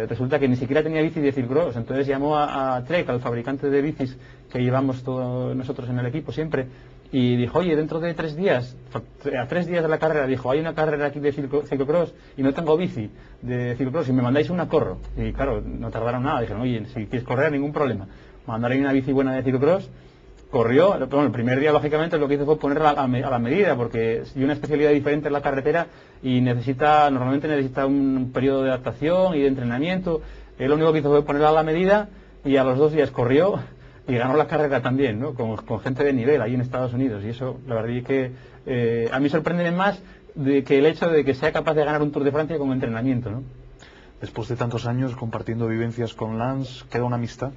resulta que ni siquiera tenía bici de ciclocross. Entonces llamó a Trek, al fabricante de bicis que llevamos todos nosotros en el equipo siempre, y dijo, oye, dentro de 3 días, a 3 días de la carrera, dijo, hay una carrera aquí de ciclocross y no tengo bici de ciclocross, si me mandáis una, corro. Y claro, no tardaron nada, dijeron, oye, si quieres correr, ningún problema, mandaré una bici buena de ciclocross. Corrió, el primer día lógicamente lo que hizo fue ponerla a la medida, porque hay una especialidad diferente en la carretera y normalmente necesita un periodo de adaptación y de entrenamiento. Él lo único que hizo fue ponerla a la medida, y a los 2 días corrió y ganó la carrera también, ¿no? Con gente de nivel ahí en Estados Unidos, y eso la verdad es que a mí sorprende más que el hecho de que sea capaz de ganar un Tour de Francia con entrenamiento, ¿no? después de tantos años compartiendo vivencias con Lance, ¿queda una amistad?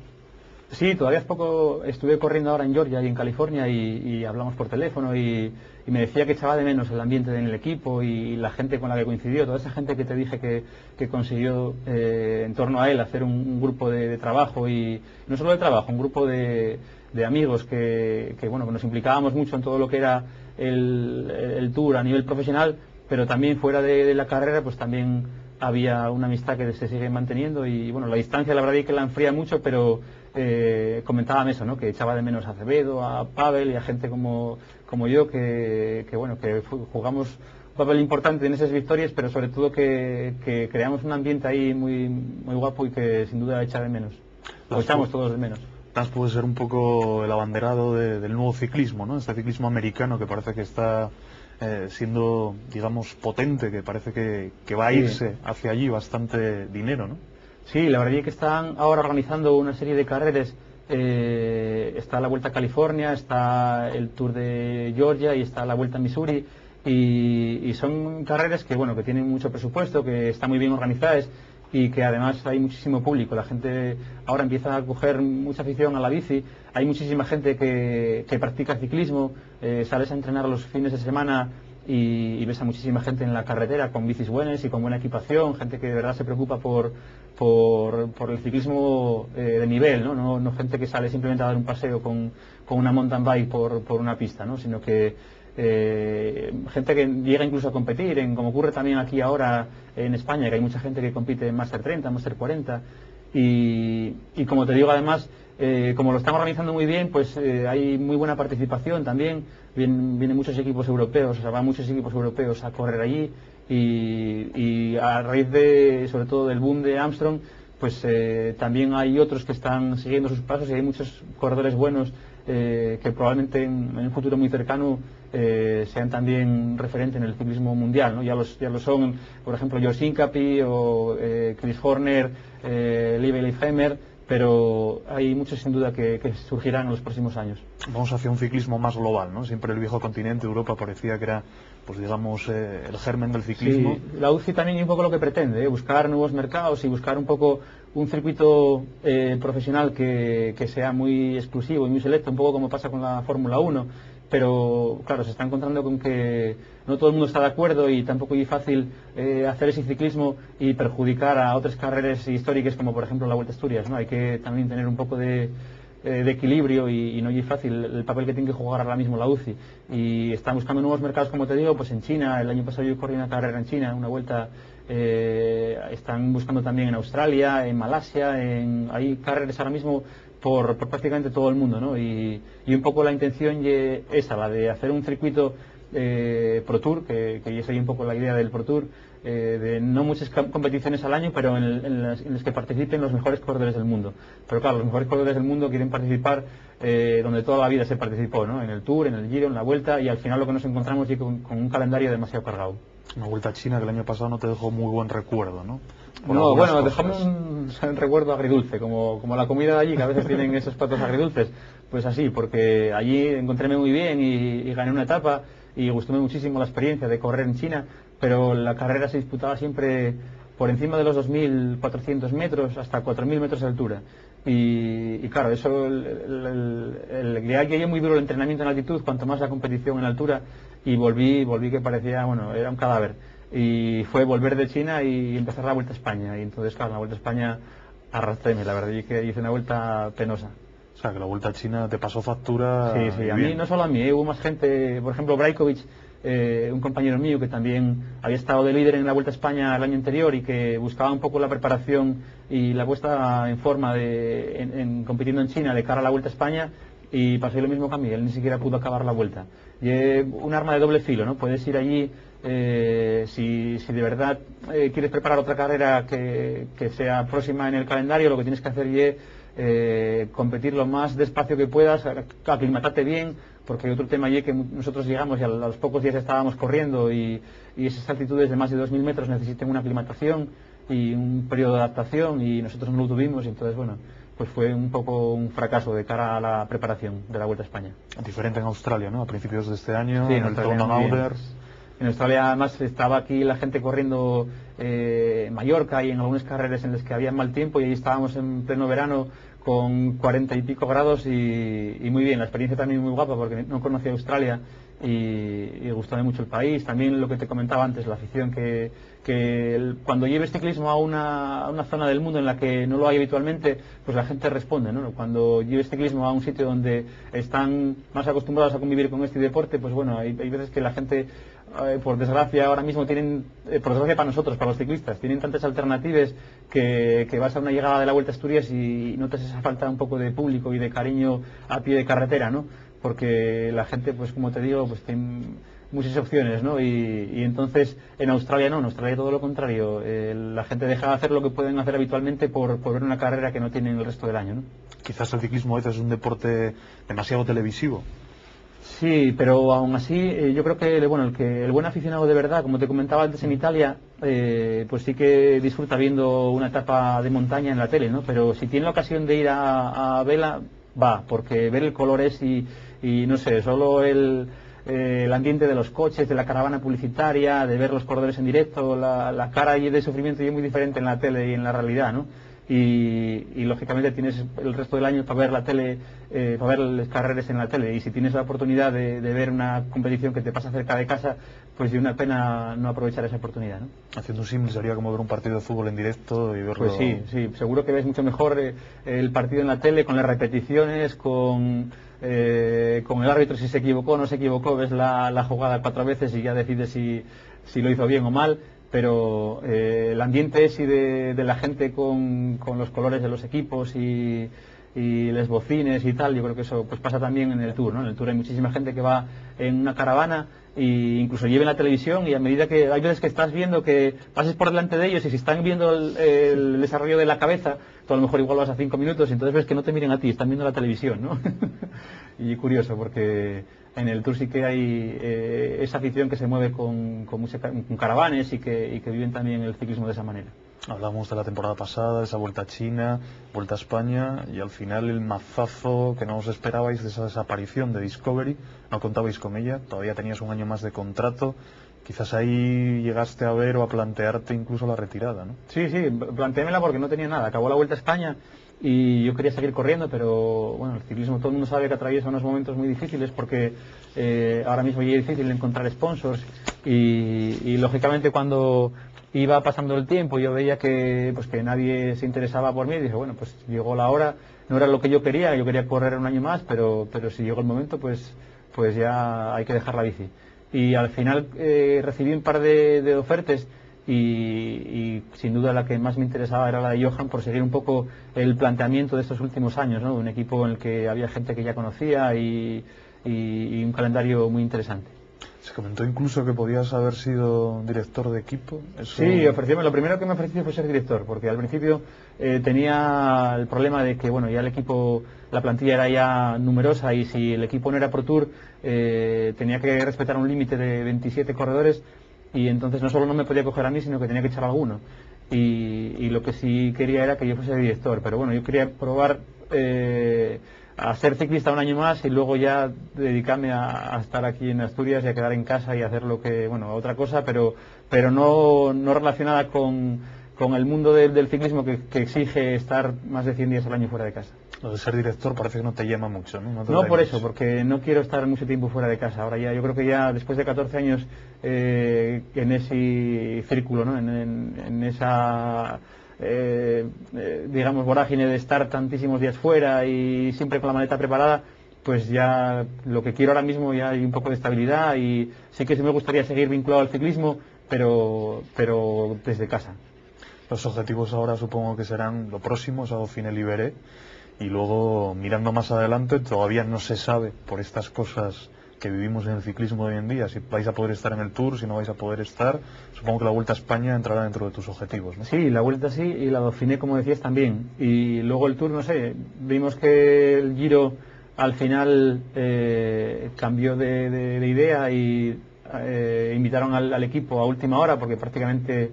Sí, todavía es poco. Estuve corriendo ahora en Georgia y en California y hablamos por teléfono y me decía que echaba de menos el ambiente en el equipo y la gente con la que coincidió, toda esa gente que te dije que consiguió en torno a él hacer un grupo de trabajo, y no solo de trabajo, un grupo de amigos bueno, que nos implicábamos mucho en todo lo que era el tour a nivel profesional, pero también fuera de la carrera pues también había una amistad que se sigue manteniendo. Y bueno, la distancia la verdad es que la enfría mucho, pero comentaban eso, ¿no? Que echaba de menos a Acevedo, a Pavel y a gente como yo, que bueno, que jugamos un papel importante en esas victorias, pero sobre todo que creamos un ambiente ahí muy guapo y que sin duda echa de menos, lo echamos todos de menos. Lance puede ser un poco el abanderado del nuevo ciclismo, ¿no? Este ciclismo americano que parece que está siendo, digamos, potente, que parece que va a irse hacia allí bastante dinero, ¿no? Sí, la verdad es que están ahora organizando una serie de carreras. Está la Vuelta a California, está el Tour de Georgia y está la Vuelta a Missouri, y son carreras que bueno, que tienen mucho presupuesto, que están muy bien organizadas y que además hay muchísimo público. La gente ahora empieza a coger mucha afición a la bici, hay muchísima gente que practica ciclismo, sales a entrenar los fines de semana y ves a muchísima gente en la carretera con bicis buenas y con buena equipación, gente que de verdad se preocupa por el ciclismo de nivel, ¿no? No gente que sale simplemente a dar un paseo con una mountain bike por una pista, ¿no? Sino que gente que llega incluso a competir, como ocurre también aquí ahora en España, que hay mucha gente que compite en Master 30, Master 40, y como te digo, además, como lo están organizando muy bien, pues hay muy buena participación también. Vienen muchos equipos europeos, o sea, van muchos equipos europeos a correr allí, y a raíz sobre todo del boom de Armstrong, pues también hay otros que están siguiendo sus pasos, y hay muchos corredores buenos que probablemente en un futuro muy cercano sean también referente en el ciclismo mundial, ¿no? Ya lo son, por ejemplo, Josh Hincapie o Chris Horner, Lieve Leifheimer, pero hay muchos sin duda que surgirán en los próximos años. Vamos hacia un ciclismo más global, ¿no? Siempre el viejo continente, Europa, parecía que era, pues digamos, el germen del ciclismo. Sí, la UCI también es un poco lo que pretende, buscar nuevos mercados y buscar un poco un circuito profesional que sea muy exclusivo y muy selecto, un poco como pasa con la Fórmula 1, pero claro, se está encontrando con que no todo el mundo está de acuerdo y tampoco es fácil hacer ese ciclismo y perjudicar a otras carreras históricas como por ejemplo la Vuelta a Asturias, ¿no? Hay que también tener un poco de equilibrio y no es fácil el papel que tiene que jugar ahora mismo la UCI, y están buscando nuevos mercados, como te digo, pues en China. El año pasado yo corrí una carrera en China, una vuelta. Están buscando también en Australia, en Malasia, hay carreras ahora mismo por prácticamente todo el mundo, ¿no? Y un poco la intención es esa, la de hacer un circuito Pro Tour, que es ahí un poco la idea del Pro Tour, de no muchas competiciones al año, pero en las que participen los mejores corredores del mundo. Pero claro, los mejores corredores del mundo quieren participar donde toda la vida se participó, ¿no? En el Tour, en el Giro, en la Vuelta, y al final lo que nos encontramos es con un calendario demasiado cargado. Una Vuelta a China que el año pasado no te dejó muy buen recuerdo, ¿no? No, bueno, dejamos un recuerdo agridulce, como la comida de allí, que a veces tienen esos platos agridulces. Pues así, porque allí encontréme muy bien y gané una etapa y gustóme muchísimo la experiencia de correr en China, pero la carrera se disputaba siempre por encima de los 2.400 metros hasta 4.000 metros de altura. Y claro, eso le llegué muy duro el entrenamiento en altitud, cuanto más la competición en altura, y volví que parecía, bueno, era un cadáver. Y fue volver de China y empezar la Vuelta a España. Y entonces, claro, la Vuelta a España arrastréme, la verdad, y que hice una vuelta penosa. O sea, que la Vuelta a China te pasó factura. Sí, a mí, no solo a mí, hubo más gente, por ejemplo, Brajkovic, un compañero mío que también había estado de líder en la Vuelta a España el año anterior y que buscaba un poco la preparación y la puesta en forma en compitiendo en China de cara a la Vuelta a España, y pasó lo mismo que a mí, él ni siquiera pudo acabar la vuelta. Y un arma de doble filo, ¿no? Puedes ir allí, si de verdad quieres preparar otra carrera que sea próxima en el calendario, lo que tienes que hacer es competir lo más despacio que puedas, aclimatarte bien, porque otro tema allí que nosotros llegamos y a los pocos días estábamos corriendo, y esas altitudes de más de 2.000 metros necesitan una aclimatación y un periodo de adaptación, y nosotros no lo tuvimos, y entonces, bueno, pues fue un poco un fracaso de cara a la preparación de la Vuelta a España. Diferente en Australia, ¿no? A principios de este año, sí, en el Town Outers. En Australia además estaba aquí la gente corriendo Mallorca y en algunas carreras en las que había mal tiempo y ahí estábamos en pleno verano con 40 y pico grados y muy bien, la experiencia también muy guapa porque no conocía Australia y gustaba mucho el país. También lo que te comentaba antes, la afición cuando lleves ciclismo a una zona del mundo en la que no lo hay habitualmente, pues la gente responde, ¿no? Cuando lleves ciclismo a un sitio donde están más acostumbrados a convivir con este deporte, pues bueno, hay veces que la gente, por desgracia, ahora mismo tienen, por desgracia para nosotros, para los ciclistas, tienen tantas alternativas que vas a una llegada de la Vuelta a Asturias y notas esa falta un poco de público y de cariño a pie de carretera, ¿no? Porque la gente, pues como te digo, pues tiene muchas opciones, ¿no? Y entonces en Australia no, en Australia todo lo contrario, la gente deja de hacer lo que pueden hacer habitualmente por ver una carrera que no tienen el resto del año, ¿no? Quizás el ciclismo a veces es un deporte demasiado televisivo. Sí, pero aún así yo creo que el buen aficionado de verdad, como te comentaba antes en Italia, pues sí que disfruta viendo una etapa de montaña en la tele, ¿no? Pero si tiene la ocasión de ir a Vela, va, porque ver el colores y no sé, solo el ambiente de los coches, de la caravana publicitaria, de ver los corredores en directo, la cara de sufrimiento es muy diferente en la tele y en la realidad, ¿no? Y lógicamente tienes el resto del año para ver la tele, para ver las carreras en la tele, y si tienes la oportunidad de ver una competición que te pasa cerca de casa, pues es una pena no aprovechar esa oportunidad, ¿no? Haciendo un símil sería como ver un partido de fútbol en directo y verlo. Pues sí, seguro que ves mucho mejor el partido en la tele, con las repeticiones, con el árbitro si se equivocó o no se equivocó, ves la jugada 4 veces y ya decides si lo hizo bien o mal. Pero el ambiente ese de la gente con los colores de los equipos y los bocines y tal, yo creo que eso pues pasa también en el Tour, ¿no? En el Tour hay muchísima gente que va en una caravana e incluso lleva en la televisión, y a medida que hay veces que estás viendo que pases por delante de ellos y si están viendo el desarrollo de la cabeza, tú a lo mejor igual vas a 5 minutos y entonces ves que no te miren a ti, están viendo la televisión, ¿no? Y curioso porque en el Tour sí que hay esa afición que se mueve con caravanes y que viven también el ciclismo de esa manera. Hablamos de la temporada pasada, esa Vuelta a China, Vuelta a España, y al final el mazazo que no os esperabais de esa desaparición de Discovery, no contabais con ella, todavía tenías un año más de contrato, quizás ahí llegaste a ver o a plantearte incluso la retirada, ¿no? Sí, planteémela porque no tenía nada, acabó la Vuelta a España y yo quería seguir corriendo, pero bueno, el ciclismo todo el mundo sabe que atraviesa unos momentos muy difíciles porque ahora mismo ya es difícil encontrar sponsors y lógicamente cuando iba pasando el tiempo yo veía que nadie se interesaba por mí y dije, bueno, pues llegó la hora, no era lo que yo quería correr un año más, pero si llegó el momento pues ya hay que dejar la bici. Y al final recibí un par de ofertas y sin duda la que más me interesaba era la de Johan, por seguir un poco el planteamiento de estos últimos años, ¿no? Un equipo en el que había gente que ya conocía y un calendario muy interesante. Se comentó incluso que podías haber sido director de equipo. ¿Eso? Sí, lo primero que me ofreció fue ser director, porque al principio tenía el problema de que ya el equipo, la plantilla era ya numerosa y si el equipo no era Pro Tour tenía que respetar un límite de 27 corredores y entonces no solo no me podía coger a mí, sino que tenía que echar a alguno. Y lo que sí quería era que yo fuese director, pero bueno, yo quería probar a ser ciclista un año más y luego ya dedicarme a estar aquí en Asturias y a quedar en casa y hacer otra cosa, pero no relacionada con el mundo del ciclismo que exige estar más de 100 días al año fuera de casa. Lo de ser director parece que no te llama mucho, ¿no? No por eso, porque no quiero estar mucho tiempo fuera de casa. Ahora ya, yo creo que ya después de 14 años en ese círculo, ¿no? En esa digamos vorágine de estar tantísimos días fuera y siempre con la maleta preparada, pues ya lo que quiero ahora mismo ya hay un poco de estabilidad y sí que sí me gustaría seguir vinculado al ciclismo, pero desde casa. Los objetivos ahora supongo que serán lo próximo, es Dauphiné Libéré, y luego mirando más adelante todavía no se sabe por estas cosas que vivimos en el ciclismo de hoy en día, si vais a poder estar en el Tour, si no vais a poder estar. Supongo que la Vuelta a España entrará dentro de tus objetivos, ¿no? Sí, la Vuelta sí, y la Dauphiné, como decías, también. Y luego el Tour, no sé, vimos que el Giro al final cambió de idea y invitaron al equipo a última hora, porque prácticamente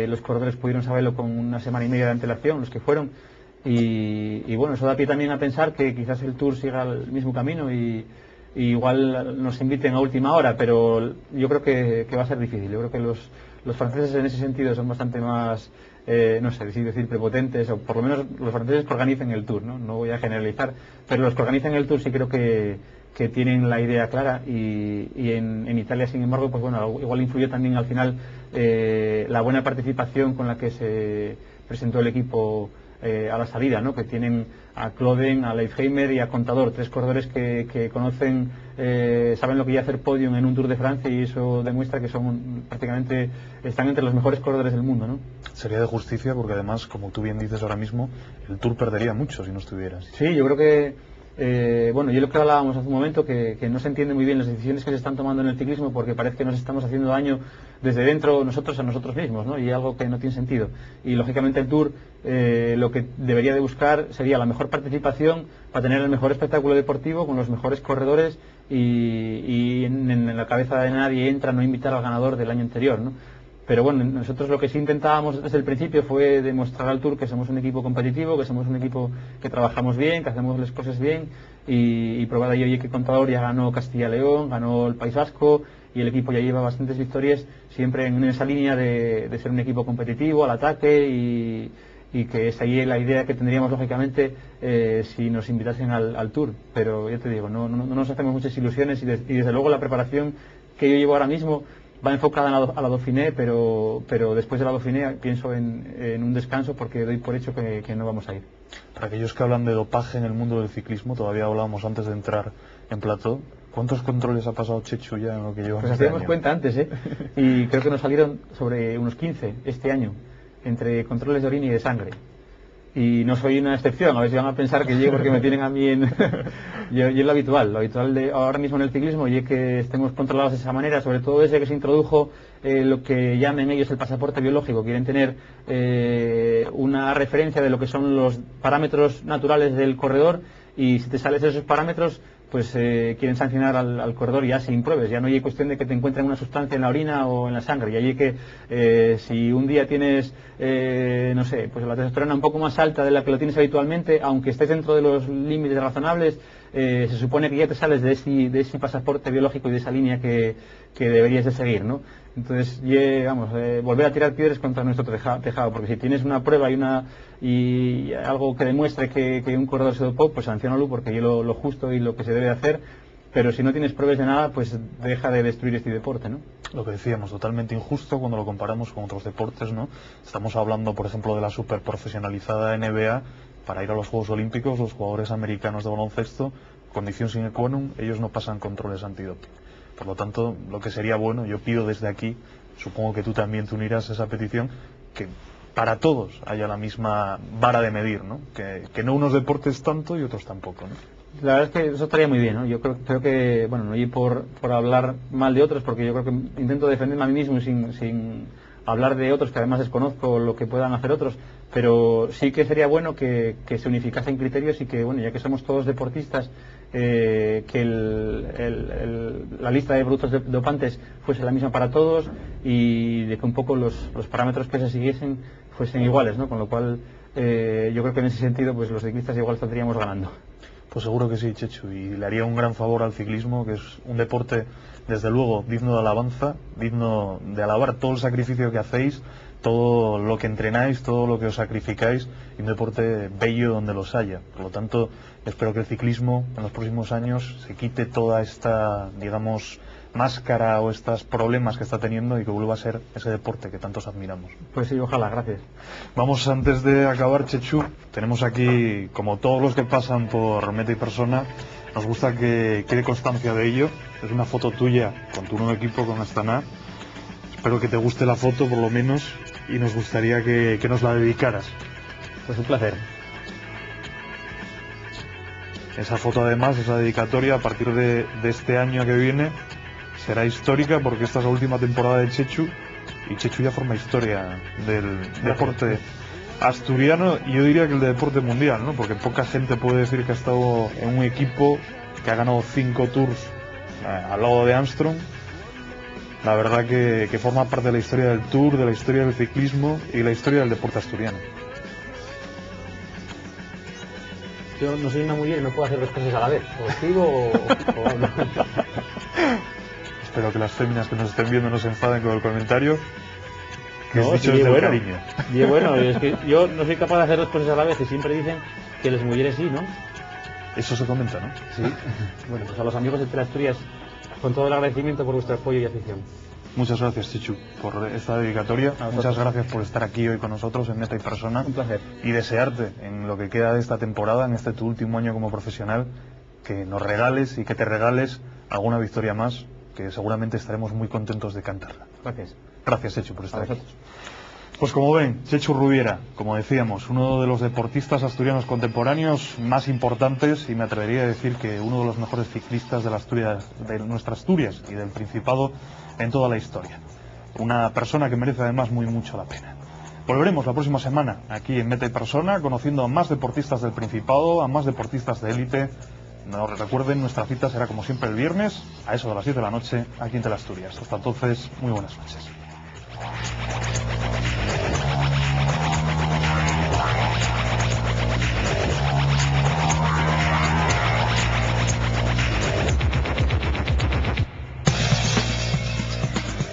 los corredores pudieron saberlo con una semana y media de antelación, los que fueron. Y bueno, eso da pie también a pensar que quizás el Tour siga el mismo camino y y igual nos inviten a última hora, pero yo creo que va a ser difícil. Yo creo que los franceses en ese sentido son bastante más, no sé si decir prepotentes, o por lo menos los franceses que organizan el Tour, no voy a generalizar, pero los que organizan el Tour sí creo que tienen la idea clara, y en Italia, sin embargo, pues bueno, igual influyó también al final la buena participación con la que se presentó el equipo a la salida, ¿no? Que tienen a Kloden, a Leifheimer y a Contador, 3 corredores que conocen, saben lo que es hacer podium en un Tour de Francia, y eso demuestra que son prácticamente, están entre los mejores corredores del mundo, ¿no? Sería de justicia, porque además, como tú bien dices ahora mismo, el Tour perdería mucho si no estuvieras. Sí, yo creo que bueno, yo lo que hablábamos hace un momento, que no se entiende muy bien las decisiones que se están tomando en el ciclismo, porque parece que nos estamos haciendo daño desde dentro nosotros a nosotros mismos, ¿no? Y algo que no tiene sentido. Y lógicamente el Tour lo que debería de buscar sería la mejor participación para tener el mejor espectáculo deportivo con los mejores corredores, y en la cabeza de nadie entra no invitar al ganador del año anterior, ¿no? Pero bueno, nosotros lo que sí intentábamos desde el principio fue demostrar al Tour que somos un equipo competitivo, que somos un equipo que trabajamos bien, que hacemos las cosas bien, y probada ahí, oye, que Contador ya ganó Castilla-León, ganó el País Vasco, y el equipo ya lleva bastantes victorias, siempre en esa línea de ser un equipo competitivo, al ataque, y que es ahí la idea que tendríamos lógicamente si nos invitasen al Tour. Pero ya te digo, no nos hacemos muchas ilusiones, y desde luego la preparación que yo llevo ahora mismo va enfocada a la Dauphiné, pero después de la Dauphiné pienso en un descanso, porque doy por hecho que no vamos a ir. Para aquellos que hablan de dopaje en el mundo del ciclismo, todavía hablábamos antes de entrar en plató, ¿cuántos controles ha pasado Chechu ya en lo que lleva? Pues hacíamos cuenta antes, y creo que nos salieron sobre unos 15 este año, entre controles de orina y de sangre. Y no soy una excepción, a ver si van a pensar que llego porque me tienen a mí en... yo lo habitual de ahora mismo en el ciclismo, y que estemos controlados de esa manera, sobre todo desde que se introdujo lo que llamen ellos el pasaporte biológico. Quieren tener una referencia de lo que son los parámetros naturales del corredor, y si te sales de esos parámetros, pues quieren sancionar al corredor ya sin pruebas. Ya no hay cuestión de que te encuentren una sustancia en la orina o en la sangre. Y hay que, si un día tienes, no sé, pues la testosterona un poco más alta de la que lo tienes habitualmente, aunque estés dentro de los límites razonables, se supone que ya te sales de ese pasaporte biológico y de esa línea que deberías de seguir, ¿no? Entonces, vamos, volver a tirar piedras contra nuestro tejado, porque si tienes una prueba y algo que demuestre que un corredor se dopó, pues sanciónalo, porque es lo justo y lo que se debe hacer. Pero si no tienes pruebas de nada, pues deja de destruir este deporte, ¿no? Lo que decíamos, totalmente injusto cuando lo comparamos con otros deportes, ¿no? Estamos hablando, por ejemplo, de la superprofesionalizada NBA. Para ir a los Juegos Olímpicos, los jugadores americanos de baloncesto, condición sine qua non, ellos no pasan controles antidoping. Por lo tanto, lo que sería bueno, yo pido desde aquí, supongo que tú también te unirás a esa petición, que para todos haya la misma vara de medir, ¿no? Que no unos deportes tanto y otros tampoco, ¿no? La verdad es que eso estaría muy bien, ¿no? Yo creo que, bueno, no ir por hablar mal de otros, porque yo creo que intento defenderme a mí mismo sin hablar de otros, que además desconozco lo que puedan hacer otros, pero sí que sería bueno que se unificasen criterios, y que, bueno, ya que somos todos deportistas, que la lista de productos dopantes fuese la misma para todos, y de que un poco los parámetros que se siguiesen fuesen iguales, ¿no? Con lo cual, yo creo que en ese sentido, pues los ciclistas igual saldríamos ganando. Pues seguro que sí, Chechu, y le haría un gran favor al ciclismo, que es un deporte, desde luego, digno de alabanza, digno de alabar todo el sacrificio que hacéis, todo lo que entrenáis, todo lo que os sacrificáis, y un deporte bello donde los haya. Por lo tanto, espero que el ciclismo en los próximos años se quite toda esta, digamos, máscara o estos problemas que está teniendo, y que vuelva a ser ese deporte que tantos admiramos. Pues sí, ojalá, gracias. Vamos, antes de acabar, Chechu, tenemos aquí, como todos los que pasan por Meta y Persona, nos gusta que quede constancia de ello. Es una foto tuya con tu nuevo equipo, con Astana. Espero que te guste la foto, por lo menos, y nos gustaría que nos la dedicaras. Pues un placer. Esa foto, además, esa dedicatoria, a partir de este año que viene, será histórica, porque esta es la última temporada de Chechu, y Chechu ya forma historia del deporte asturiano, y yo diría que el de deporte mundial, ¿no? Porque poca gente puede decir que ha estado en un equipo que ha ganado 5 tours al lado de Armstrong. La verdad que forma parte de la historia del Tour, de la historia del ciclismo y la historia del deporte asturiano. Yo no soy una mujer y no puedo hacer dos cosas a la vez. O escribo o hablo. Espero que las féminas que nos estén viendo no se enfaden con el comentario. Que No, es dicho sí, desde el bueno. cariño. Y bueno, es que yo no soy capaz de hacer dos cosas a la vez y siempre dicen que las mujeres sí, ¿no? Eso se comenta, ¿no? Sí. Bueno, pues a los amigos de Teleasturias, con todo el agradecimiento por vuestro apoyo y afición. Muchas gracias, Chechu, por esta dedicatoria. Muchas gracias por estar aquí hoy con nosotros en Meta y Persona. Un placer. Y desearte, en lo que queda de esta temporada, en este tu último año como profesional, que nos regales y que te regales alguna victoria más, que seguramente estaremos muy contentos de cantarla. Gracias. Gracias, Chechu, por A estar aquí. vosotros. Pues como ven, Chechu Rubiera, como decíamos, uno de los deportistas asturianos contemporáneos más importantes y me atrevería a decir que uno de los mejores ciclistas de nuestra Asturias y del Principado en toda la historia. Una persona que merece además mucho la pena. Volveremos la próxima semana aquí en Meta y Persona, conociendo a más deportistas del Principado, a más deportistas de élite. No recuerden, nuestra cita será como siempre el viernes, a eso de las 10 de la noche, aquí en Teleasturias. Hasta entonces, muy buenas noches.